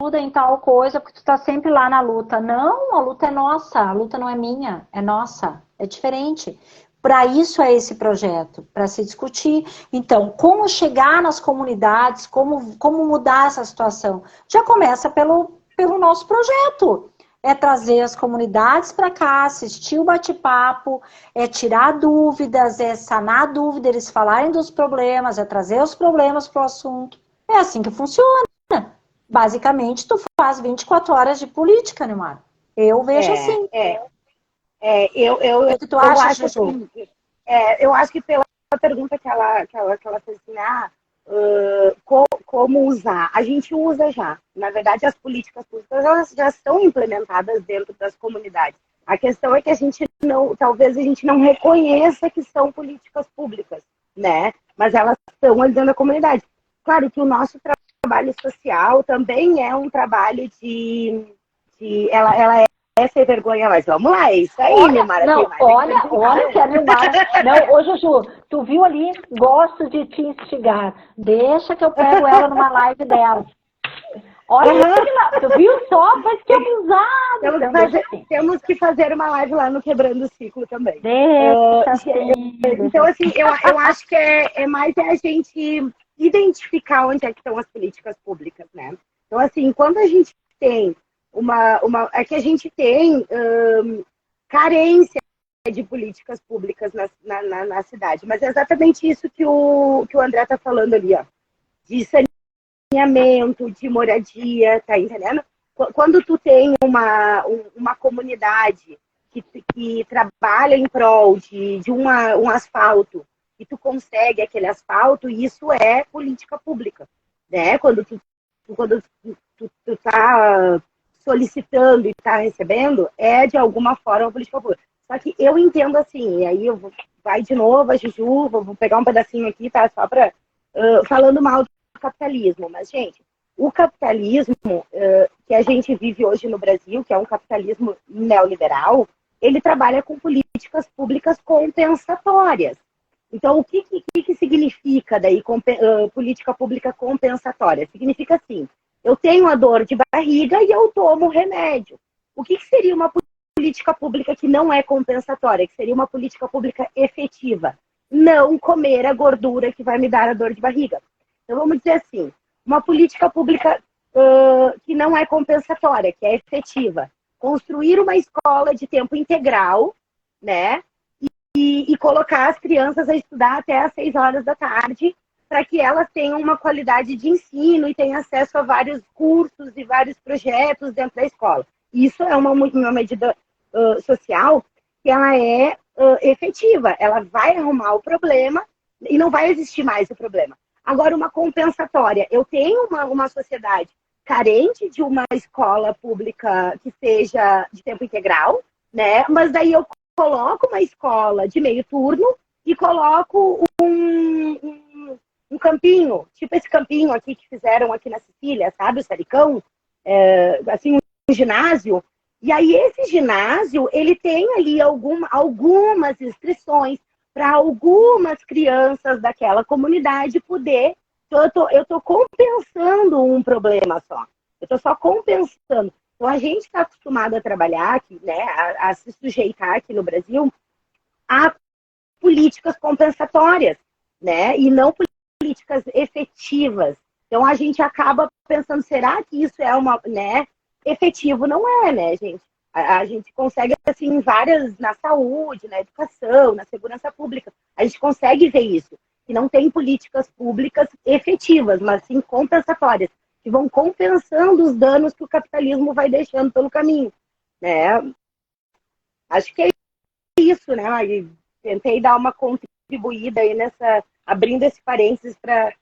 Ajuda em tal coisa, porque tu tá sempre lá na luta. Não, a luta é nossa, a luta não é minha, é nossa, é diferente. Para isso é esse projeto, para se discutir. Então, como chegar nas comunidades, como mudar essa situação? Já começa pelo nosso projeto. É trazer as comunidades para cá, assistir o bate-papo, é tirar dúvidas, é sanar dúvidas, eles falarem dos problemas, é trazer os problemas para o assunto. É assim que funciona. Basicamente, tu faz 24 horas de política, Neymar. Eu vejo assim. O que tu acha, acho Juju? assim, eu acho que pela pergunta que ela fez assim, como usar? A gente usa já. Na verdade, as políticas públicas elas já estão implementadas dentro das comunidades. A questão é que talvez a gente não reconheça que são políticas públicas, né? Mas elas estão ali dentro da comunidade. Claro que o nosso trabalho social também é um trabalho ela é sem vergonha, mas vamos lá, é isso aí, Nilmara. Olha que a Nilmara... Não, ô Juju, tu viu ali, gosto de te instigar. Deixa que eu pego ela numa live dela. Olha lá, tu viu só? Mas que abusado! Temos que fazer uma live lá no Quebrando o Ciclo também. Deixa assim, então, assim, eu acho que é mais a gente identificar onde é que estão as políticas públicas, né? Então, assim, quando a gente tem é que a gente tem carência de políticas públicas na cidade, mas é exatamente isso que o André está falando ali, ó, de saneamento, de moradia, tá entendendo? Quando tu tem uma comunidade que trabalha em prol de um asfalto e tu consegue aquele asfalto, isso é política pública, né? Quando tu tá solicitando e tá recebendo, é de alguma forma política pública. Só que eu entendo assim, e aí vai de novo a Juju, vou pegar um pedacinho aqui, tá? Só para falando mal do capitalismo. Mas, gente, o capitalismo que a gente vive hoje no Brasil, que é um capitalismo neoliberal, ele trabalha com políticas públicas compensatórias. Então, o que significa daí política pública compensatória? Significa assim, eu tenho a dor de barriga e eu tomo remédio. O que seria uma política pública que não é compensatória, que seria uma política pública efetiva? Não comer a gordura que vai me dar a dor de barriga. Então, vamos dizer assim, uma política pública que não é compensatória, que é efetiva. Construir uma escola de tempo integral, né? E colocar as crianças a estudar até às 6 horas da tarde, para que elas tenham uma qualidade de ensino e tenham acesso a vários cursos e vários projetos dentro da escola. Isso é uma medida social que ela é efetiva. Ela vai arrumar o problema e não vai existir mais o problema. Agora, uma compensatória. Eu tenho uma sociedade carente de uma escola pública que seja de tempo integral, né? Mas daí eu coloco uma escola de meio turno e coloco um campinho, tipo esse campinho aqui que fizeram aqui na Sicília, sabe? O Saricão, assim, um ginásio. E aí esse ginásio, ele tem ali algumas inscrições para algumas crianças daquela comunidade poder. Eu estou compensando um problema só. Eu estou só compensando. Então, a gente está acostumado a trabalhar aqui, né, a se sujeitar aqui no Brasil a políticas compensatórias, né, e não políticas efetivas. Então, a gente acaba pensando, será que isso é né, efetivo? Não é, né, gente? A gente consegue, assim, várias, na saúde, na educação, na segurança pública, a gente consegue ver isso, que não tem políticas públicas efetivas, mas sim compensatórias, que vão compensando os danos que o capitalismo vai deixando pelo caminho, né? Acho que é isso, né? E tentei dar uma contribuída aí abrindo esse parênteses para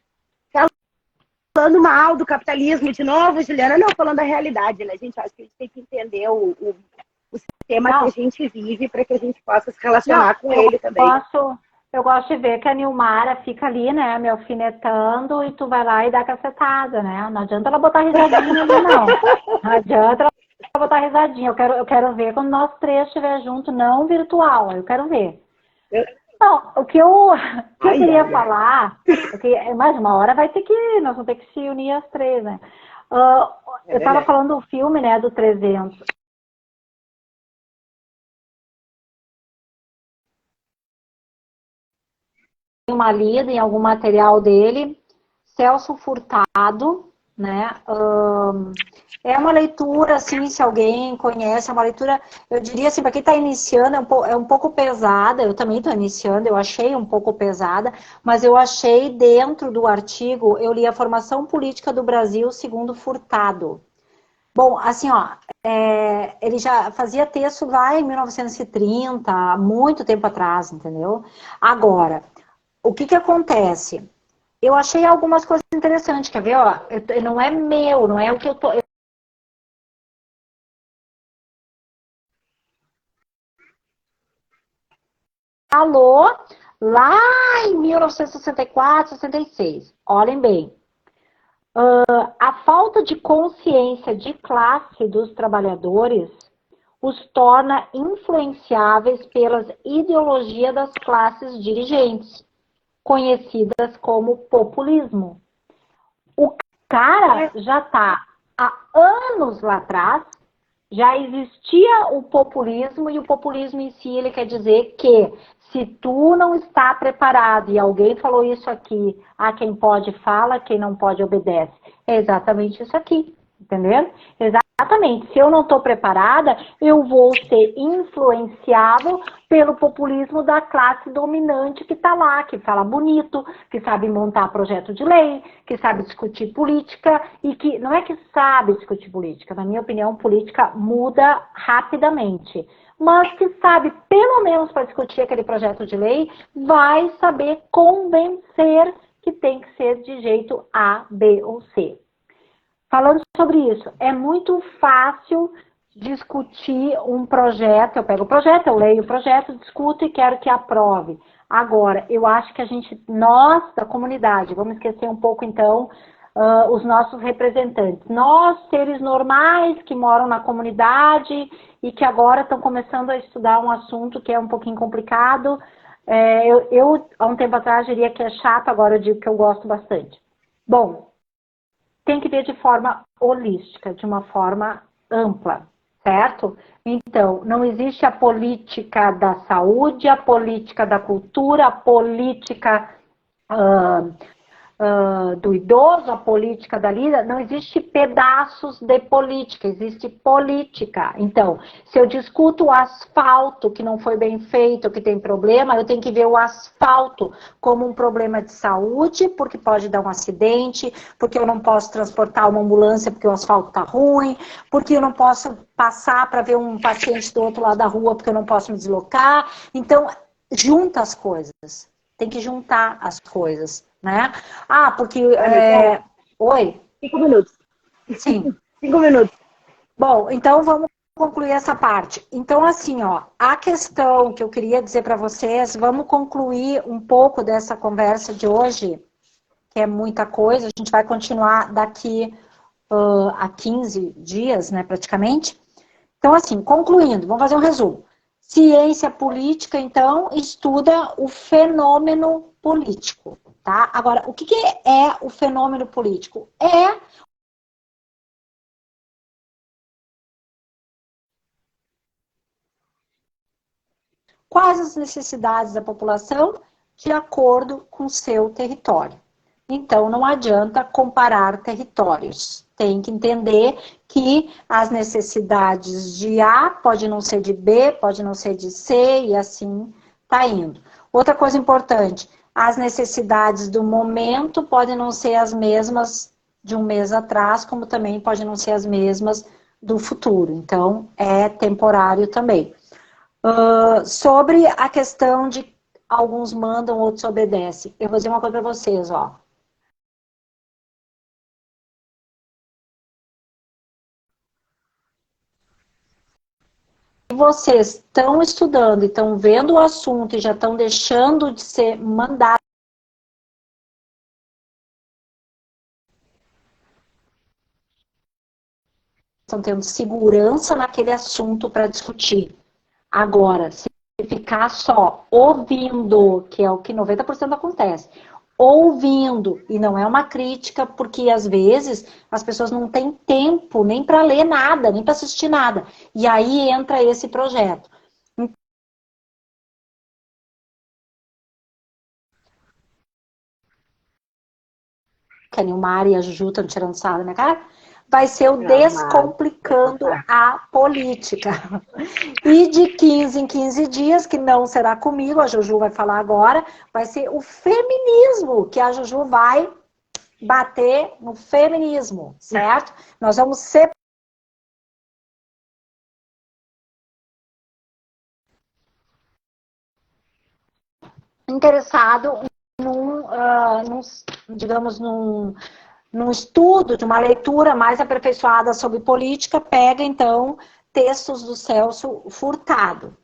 falando mal do capitalismo de novo, Juliana, não, falando da realidade, né, gente? Acho que a gente tem que entender o sistema que a gente vive para que a gente possa se relacionar com ele também. Eu gosto de ver que a Nilmara fica ali, né, me alfinetando e tu vai lá e dá cacetada, né? Não adianta ela botar risadinha ali, não. Não adianta ela botar risadinha. Eu quero ver quando nós três estiver junto, não virtual. Eu quero ver. Não, o que eu queria falar, porque mais uma hora nós vamos ter que se unir as três, né? Eu estava falando do filme, né, do 300. Uma lida em algum material dele, Celso Furtado, né? É uma leitura, assim, se alguém conhece, é uma leitura, eu diria assim, para quem está iniciando, é um pouco pesada, eu também estou iniciando, eu achei um pouco pesada, mas eu achei dentro do artigo, eu li a Formação Política do Brasil segundo Furtado. Bom, assim, ó, ele já fazia texto lá em 1930, há muito tempo atrás, entendeu? Agora, o que acontece? Eu achei algumas coisas interessantes, quer ver? Ó, não é meu, não é o que eu tô... Falou lá em 1964, 66. Olhem bem. A falta de consciência de classe dos trabalhadores os torna influenciáveis pelas ideologias das classes dirigentes, conhecidas como populismo. O cara já está há anos lá atrás, já existia o populismo, e o populismo em si, ele quer dizer que se tu não está preparado, e alguém falou isso aqui, quem pode fala, quem não pode obedece. É exatamente isso aqui, entendeu? Exatamente. Se eu não estou preparada, eu vou ser influenciável pelo populismo da classe dominante que está lá, que fala bonito, que sabe montar projeto de lei, que sabe discutir política, e que não é que sabe discutir política, na minha opinião, política muda rapidamente, mas que sabe, pelo menos para discutir aquele projeto de lei, vai saber convencer que tem que ser de jeito A, B ou C. Falando sobre isso, é muito fácil discutir um projeto. Eu pego o projeto, eu leio o projeto, discuto e quero que aprove. Agora, eu acho que nós da comunidade, vamos esquecer um pouco então os nossos representantes. Nós, seres normais que moram na comunidade e que agora estão começando a estudar um assunto que é um pouquinho complicado. Eu há um tempo atrás, diria que é chato, agora eu digo que eu gosto bastante. Bom, tem que ver de forma holística, de uma forma ampla, certo? Então, não existe a política da saúde, a política da cultura, a política do idoso, a política da lida, não existe pedaços de política, existe política. Então, se eu discuto o asfalto que não foi bem feito, que tem problema, eu tenho que ver o asfalto como um problema de saúde, porque pode dar um acidente, porque eu não posso transportar uma ambulância porque o asfalto está ruim, porque eu não posso passar para ver um paciente do outro lado da rua porque eu não posso me deslocar. Então, junta as coisas. Tem que juntar as coisas, né? Porque... Oi? 5 minutos. Sim. 5 minutos. Bom, então vamos concluir essa parte. Então, assim, a questão que eu queria dizer para vocês, vamos concluir um pouco dessa conversa de hoje, que é muita coisa, a gente vai continuar daqui a 15 dias, né, praticamente. Então, assim, concluindo, vamos fazer um resumo. Ciência política, então, estuda o fenômeno político, tá? Agora, o que é o fenômeno político? Quais as necessidades da população de acordo com o seu território. Então, não adianta comparar territórios. Tem que entender que as necessidades de A pode não ser de B, pode não ser de C, e assim está indo. Outra coisa importante, as necessidades do momento podem não ser as mesmas de um mês atrás, como também podem não ser as mesmas do futuro. Então, é temporário também. Sobre a questão de alguns mandam, outros obedecem. Eu vou dizer uma coisa para vocês, Se vocês estão estudando e estão vendo o assunto e já estão deixando de ser mandados, estão tendo segurança naquele assunto para discutir. Agora, se ficar só ouvindo, que é o que 90% acontece, ouvindo, e não é uma crítica, porque às vezes as pessoas não têm tempo nem para ler nada, nem para assistir nada. E aí entra esse projeto. Que a Nilmar e a Juju estão tirando sarro da minha cara, vai ser o Descomplicando a Política. E de 15 em 15 dias, que não será comigo, a Juju vai falar agora, vai ser o feminismo, que a Juju vai bater no feminismo, certo? Nós vamos ser interessado digamos, num estudo, de uma leitura mais aperfeiçoada sobre política, pega, então, textos do Celso Furtado.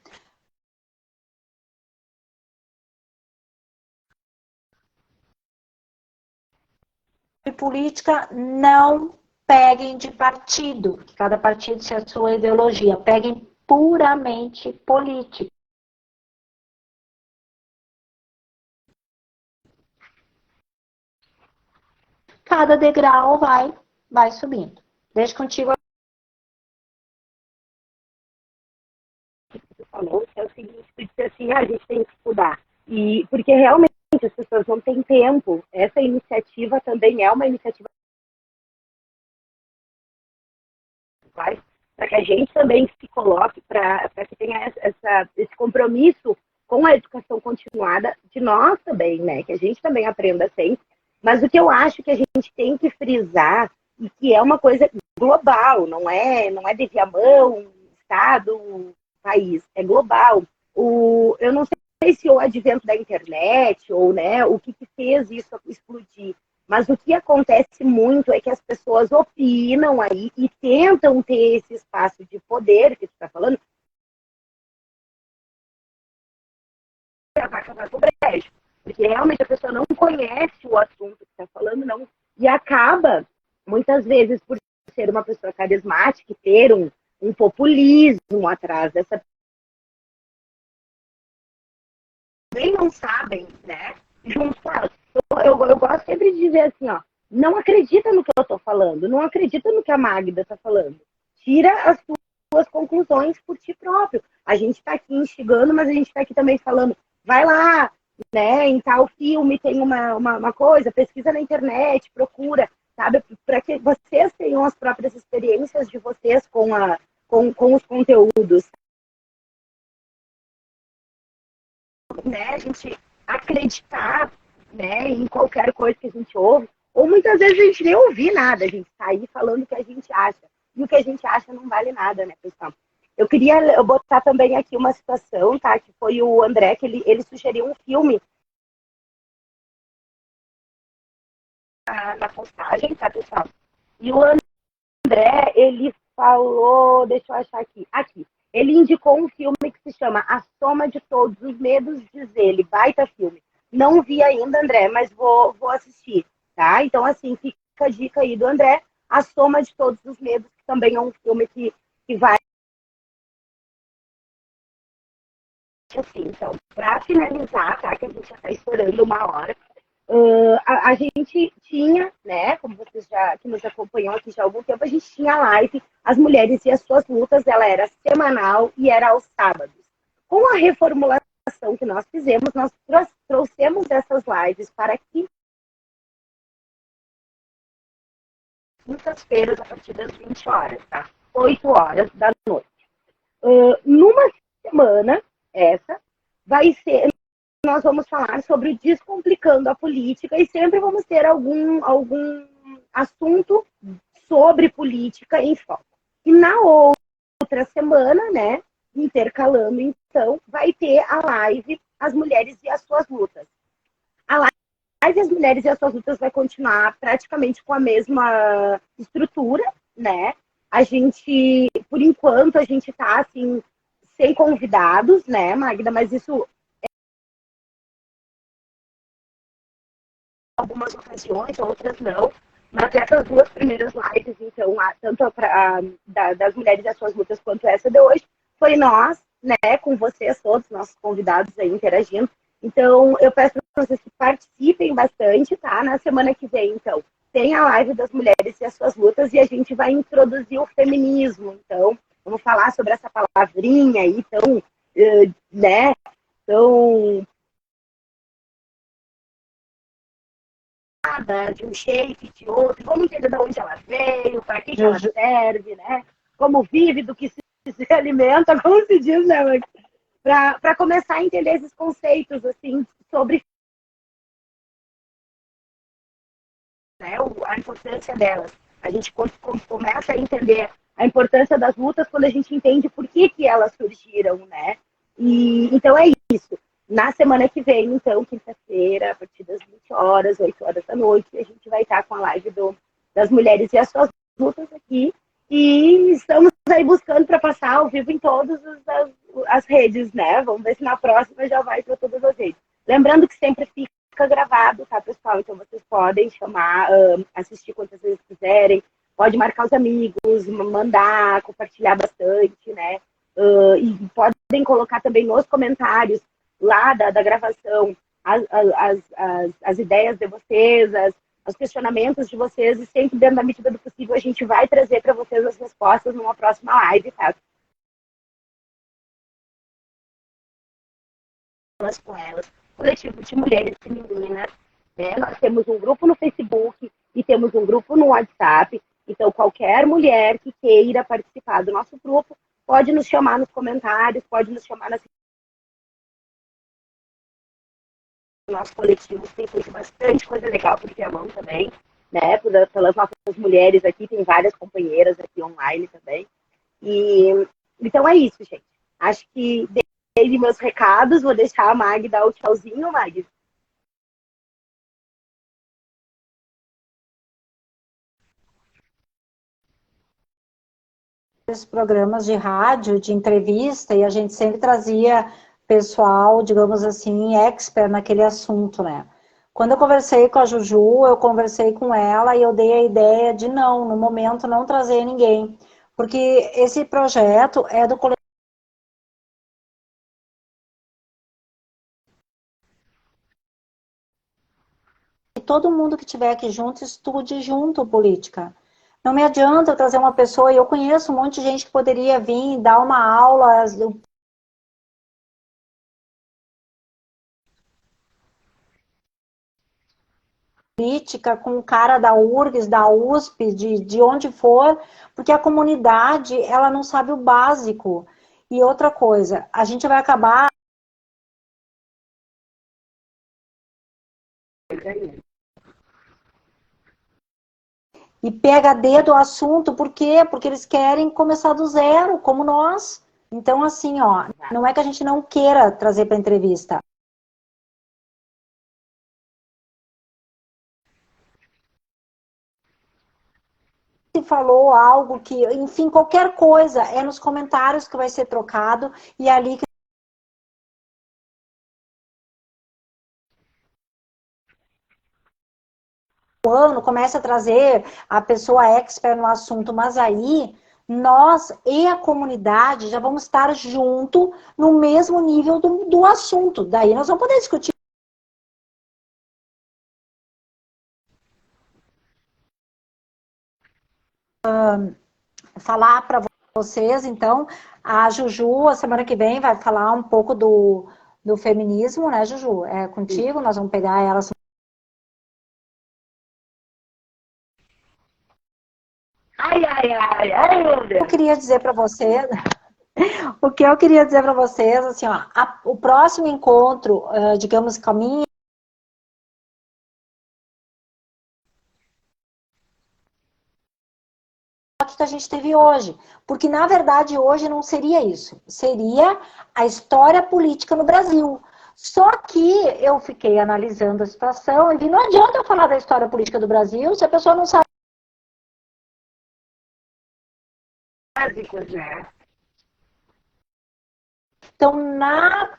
E política, não peguem de partido, cada partido tem a sua ideologia, peguem puramente política. Cada degrau vai subindo. Deixa contigo. Você falou, é o seguinte, tu disse assim, a gente tem que estudar. E porque realmente as pessoas não têm tempo. Essa iniciativa também é uma iniciativa para que a gente também se coloque, para que tenha esse compromisso com a educação continuada de nós também, né? Que a gente também aprenda sempre. Mas o que eu acho que a gente tem que frisar, e que é uma coisa global, não é de Viamão, Estado, país, é global. Eu não sei se o advento da internet ou né, o que fez isso explodir, mas o que acontece muito é que as pessoas opinam aí e tentam ter esse espaço de poder que tu está falando, vai pro brejo. Porque realmente a pessoa não conhece o assunto que está falando, não. E acaba, muitas vezes, por ser uma pessoa carismática e ter um populismo atrás dessa. Também não sabem, né? Junto com elas. Eu gosto sempre de dizer assim, ó, não acredita no que eu estou falando, não acredita no que a Magda está falando. Tira as suas conclusões por ti próprio. A gente está aqui instigando, mas a gente está aqui também falando, vai lá, né? Em tal filme tem uma coisa, pesquisa na internet, procura, sabe? Para que vocês tenham as próprias experiências de vocês com os conteúdos. Né? A gente acreditar, né, em qualquer coisa que a gente ouve, ou muitas vezes a gente nem ouvir nada, a gente tá aí falando o que a gente acha. E o que a gente acha não vale nada, né, pessoal? Eu queria botar também aqui uma situação, tá? Que foi o André, que ele sugeriu um filme na postagem, tá, pessoal? E o André, ele falou, deixa eu achar aqui. Ele indicou um filme que se chama A Soma de Todos os Medos, diz ele, baita filme. Não vi ainda, André, mas vou assistir, tá? Então, assim, fica a dica aí do André, A Soma de Todos os Medos, que também é um filme que vai assim. Então, para finalizar, tá? Que a gente já está estourando uma hora. A gente tinha, né, como vocês já que nos acompanham aqui já há algum tempo, a gente tinha a live As Mulheres e as Suas Lutas, ela era semanal e era aos sábados. Com a reformulação que nós fizemos, nós trouxemos essas lives para quintas-feiras, a partir das 20 horas, tá? 8 horas da noite. Numa semana, essa, vai ser nós vamos falar sobre Descomplicando a Política e sempre vamos ter algum assunto sobre política em foco. E na outra semana, né, intercalando, então, vai ter a live As Mulheres e as Suas Lutas. A live As Mulheres e as Suas Lutas vai continuar praticamente com a mesma estrutura, né? A gente, por enquanto, a gente tá, assim, sem convidados, né, Magda? Mas isso algumas ocasiões, outras não. Mas essas duas primeiras lives, então, tanto das Mulheres e as Suas Lutas quanto essa de hoje, foi nós, né, com vocês todos, nossos convidados aí interagindo. Então, eu peço para vocês que participem bastante, tá? Na semana que vem, então, tem a live das Mulheres e as Suas Lutas e a gente vai introduzir o feminismo. Então, vamos falar sobre essa palavrinha aí tão, né, tão de um shape, de outro, vamos entender de onde ela veio, para que ela serve, né? Como vive, do que se alimenta, como se diz, né? Para começar a entender esses conceitos, assim, sobre né, a importância delas. A gente começa a entender a importância das lutas quando a gente entende por que elas surgiram, né? E, então é isso. Na semana que vem, então, quinta-feira, a partir das 20 horas, 8 horas da noite, a gente vai estar com a live das Mulheres e as Suas Lutas aqui. E estamos aí buscando para passar ao vivo em todas as redes, né? Vamos ver se na próxima já vai para todas as redes. Lembrando que sempre fica gravado, tá, pessoal? Então vocês podem chamar, assistir quantas vezes quiserem, pode marcar os amigos, mandar, compartilhar bastante, né? E podem colocar também nos comentários lá da gravação as ideias de vocês, os questionamentos de vocês, e sempre dentro da medida do possível a gente vai trazer para vocês as respostas numa próxima live, tá? Com elas, coletivo de mulheres femininas, né? Nós temos um grupo no Facebook e temos um grupo no WhatsApp, então qualquer mulher que queira participar do nosso grupo pode nos chamar nos comentários, pode nos chamar nas nosso coletivo, tem feito bastante coisa legal por Viamão também, né? Pelas nossas mulheres aqui, tem várias companheiras aqui online também. E então é isso, gente. Acho que dei meus recados, vou deixar a Mag dar o tchauzinho, Mag. Esses programas de rádio, de entrevista, e a gente sempre trazia pessoal, digamos assim, expert naquele assunto, né? Quando eu conversei com a Juju, eu conversei com ela e eu dei a ideia de não, no momento, não trazer ninguém. Porque esse projeto é do coletivo. E todo mundo que estiver aqui junto, estude junto política. Não me adianta eu trazer uma pessoa, e eu conheço um monte de gente que poderia vir dar uma aula política com o cara da URGS, da USP, de onde for, porque a comunidade, ela não sabe o básico. E outra coisa, a gente vai acabar e PhD do assunto, por quê? Porque eles querem começar do zero, como nós. Então, assim, ó, não é que a gente não queira trazer para entrevista. Se falou algo que, enfim, qualquer coisa, é nos comentários que vai ser trocado e é ali que o ano começa a trazer a pessoa expert no assunto, mas aí nós e a comunidade já vamos estar junto no mesmo nível do assunto. Daí nós vamos poder discutir. Falar para vocês, então, a Juju, a semana que vem, vai falar um pouco do feminismo, né, Juju? É contigo, nós vamos pegar ela. Ai, ai, ai, ai, meu Deus. Eu queria dizer para vocês, o que eu queria dizer para vocês, assim, ó, o próximo encontro, digamos, com a minha que a gente teve hoje. Porque, na verdade, hoje não seria isso. Seria a história política no Brasil. Só que eu fiquei analisando a situação e vi, não adianta eu falar da história política do Brasil se a pessoa não sabe. Básicos, né? Então,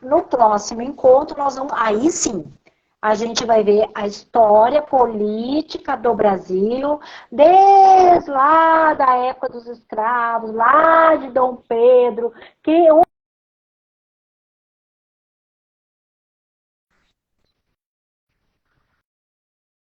no próximo encontro, nós vamos. Aí sim, a gente vai ver a história política do Brasil, desde lá da época dos escravos, lá de Dom Pedro, que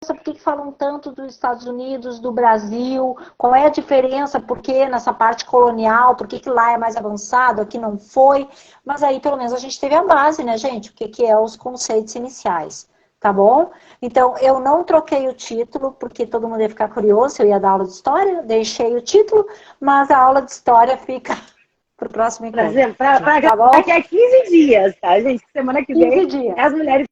por que falam tanto dos Estados Unidos, do Brasil, qual é a diferença, por que nessa parte colonial, por que lá é mais avançado, aqui não foi, mas aí pelo menos a gente teve a base, né, gente, o que é os conceitos iniciais, tá bom? Então, eu não troquei o título, porque todo mundo ia ficar curioso, eu ia dar aula de história, deixei o título, mas a aula de história fica para o próximo encontro. Tá bom? Daqui a 15 dias, tá, gente? Semana que vem, 15 dias. as mulheres.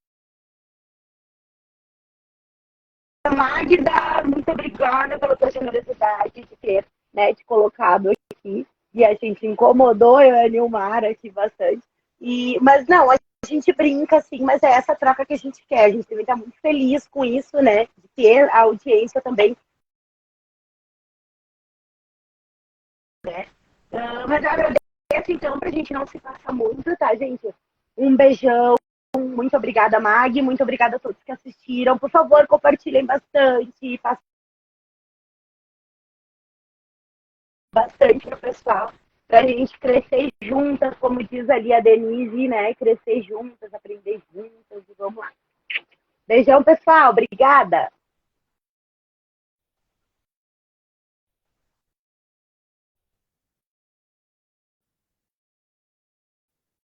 Magda, muito obrigada pela tua generosidade de ter, né, te colocado aqui. E a gente incomodou eu e a Nilmar aqui bastante. Mas não, a gente brinca assim, mas é essa troca que a gente quer. A gente também está muito feliz com isso, né? De ter a audiência também. Né? Mas eu agradeço, então, pra gente não se passar muito, tá, gente? Um beijão. Muito obrigada, Mag. Muito obrigada a todos que assistiram. Por favor, compartilhem bastante. Façam bastante para o pessoal. Para a gente crescer juntas, como diz ali a Denise, né? Crescer juntas, aprender juntas. E vamos lá. Beijão, pessoal. Obrigada.